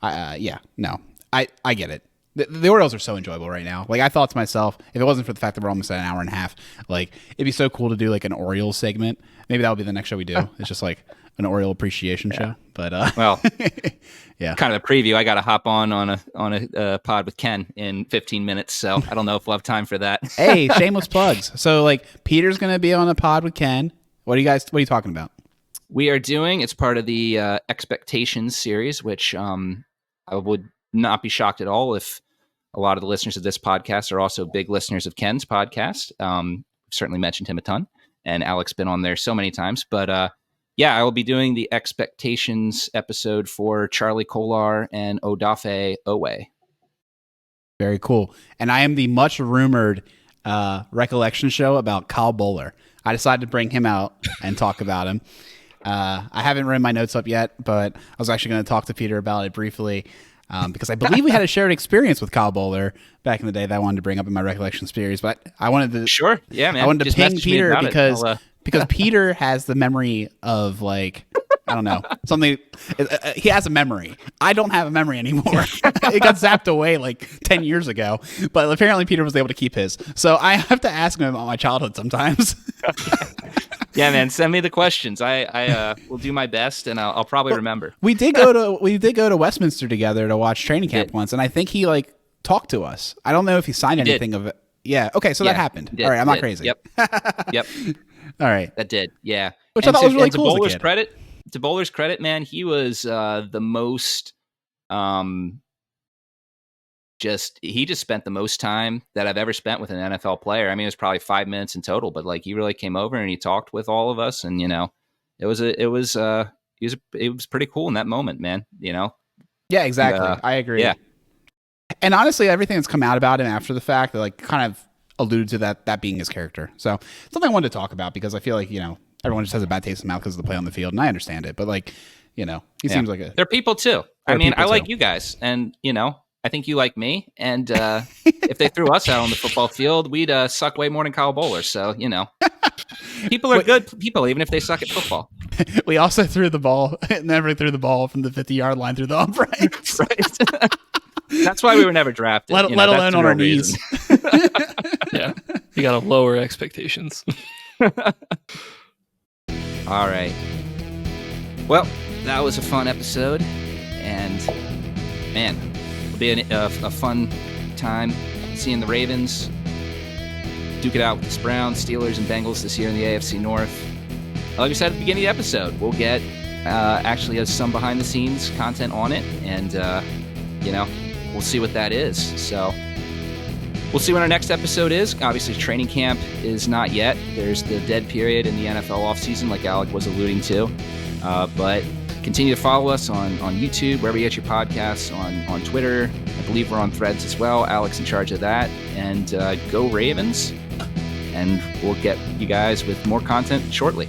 Speaker 1: I get it. The Orioles are so enjoyable right now. Like I thought to myself, if it wasn't for the fact that we're almost at an hour and a half, like it'd be so cool to do like an Orioles segment. Maybe that would be the next show we do. It's just like an Oriole appreciation show. But yeah, kind of a preview.
Speaker 2: I got to hop on a pod with Ken in 15 minutes, so I don't know if we'll have time for that.
Speaker 1: Hey, shameless plugs. So like Peter's going to be on a pod with Ken. What are you talking about?
Speaker 2: We are doing. It's part of the Expectations series, which I would not be shocked at all if a lot of the listeners of this podcast are also big listeners of Ken's podcast. Certainly mentioned him a ton, and Alex been on there so many times. But yeah, I will be doing the expectations episode for Charlie Kolar and Odafe Owe.
Speaker 1: Very cool. And I am the much rumored recollection show about Kyle Bowler. I decided to bring him out and talk about him. I haven't written my notes up yet, but I was actually going to talk to Peter about it briefly because I believe we had a shared experience with Kyle Bowler back in the day that I wanted to bring up in my recollection series. But I wanted to
Speaker 2: yeah, man.
Speaker 1: I wanted to
Speaker 2: Just
Speaker 1: ping
Speaker 2: message me
Speaker 1: Peter
Speaker 2: about it.
Speaker 1: because Peter has the memory of like, I don't know, something. He has a memory. I don't have a memory anymore. It got zapped away like 10 years ago, but apparently Peter was able to keep his. So I have to ask him about my childhood sometimes.
Speaker 2: Yeah, man. Send me the questions. I will do my best, and I'll probably remember.
Speaker 1: We did go to Westminster together to watch training camp once, and I think he like talked to us. I don't know if he signed anything of it. Yeah. Okay. So that happened. All right. I'm not crazy.
Speaker 2: Yep. Yep.
Speaker 1: All right.
Speaker 2: That did. Yeah.
Speaker 1: Which I thought was really cool.
Speaker 2: To Bowler's credit, man, he was the most he just spent the most time that I've ever spent with an NFL player. I mean, it was probably 5 minutes in total, but like he really came over and he talked with all of us, and it was pretty cool in that moment, man.
Speaker 1: Yeah, exactly. I agree.
Speaker 2: Yeah,
Speaker 1: and honestly, everything that's come out about him after the fact, like kind of alluded to that being his character. So something I wanted to talk about because I feel like everyone just has a bad taste in the mouth because of the play on the field, and I understand it, but like he seems like
Speaker 2: they're people too. I mean, I like you guys, and I think you like me, and if they threw us out on the football field, we'd suck way more than Kyle Bowler. So, people are good people, even if they suck at football.
Speaker 1: We also never threw the ball from the 50-yard line through the uprights.
Speaker 2: Right. That's why we were never drafted.
Speaker 1: Let alone on our knees.
Speaker 3: Yeah, you got to lower expectations.
Speaker 2: All right. Well, that was a fun episode, and man, it'll be a fun time seeing the Ravens duke it out with the Browns, Steelers, and Bengals this year in the AFC North. Like I said at the beginning of the episode, we'll get actually some behind-the-scenes content on it, and we'll see what that is. So we'll see when our next episode is. Obviously, training camp is not yet. There's the dead period in the NFL offseason, like Alec was alluding to. But continue to follow us on YouTube, wherever you get your podcasts, on Twitter. I believe we're on Threads as well. Alex in charge of that. And go Ravens. And we'll get you guys with more content shortly.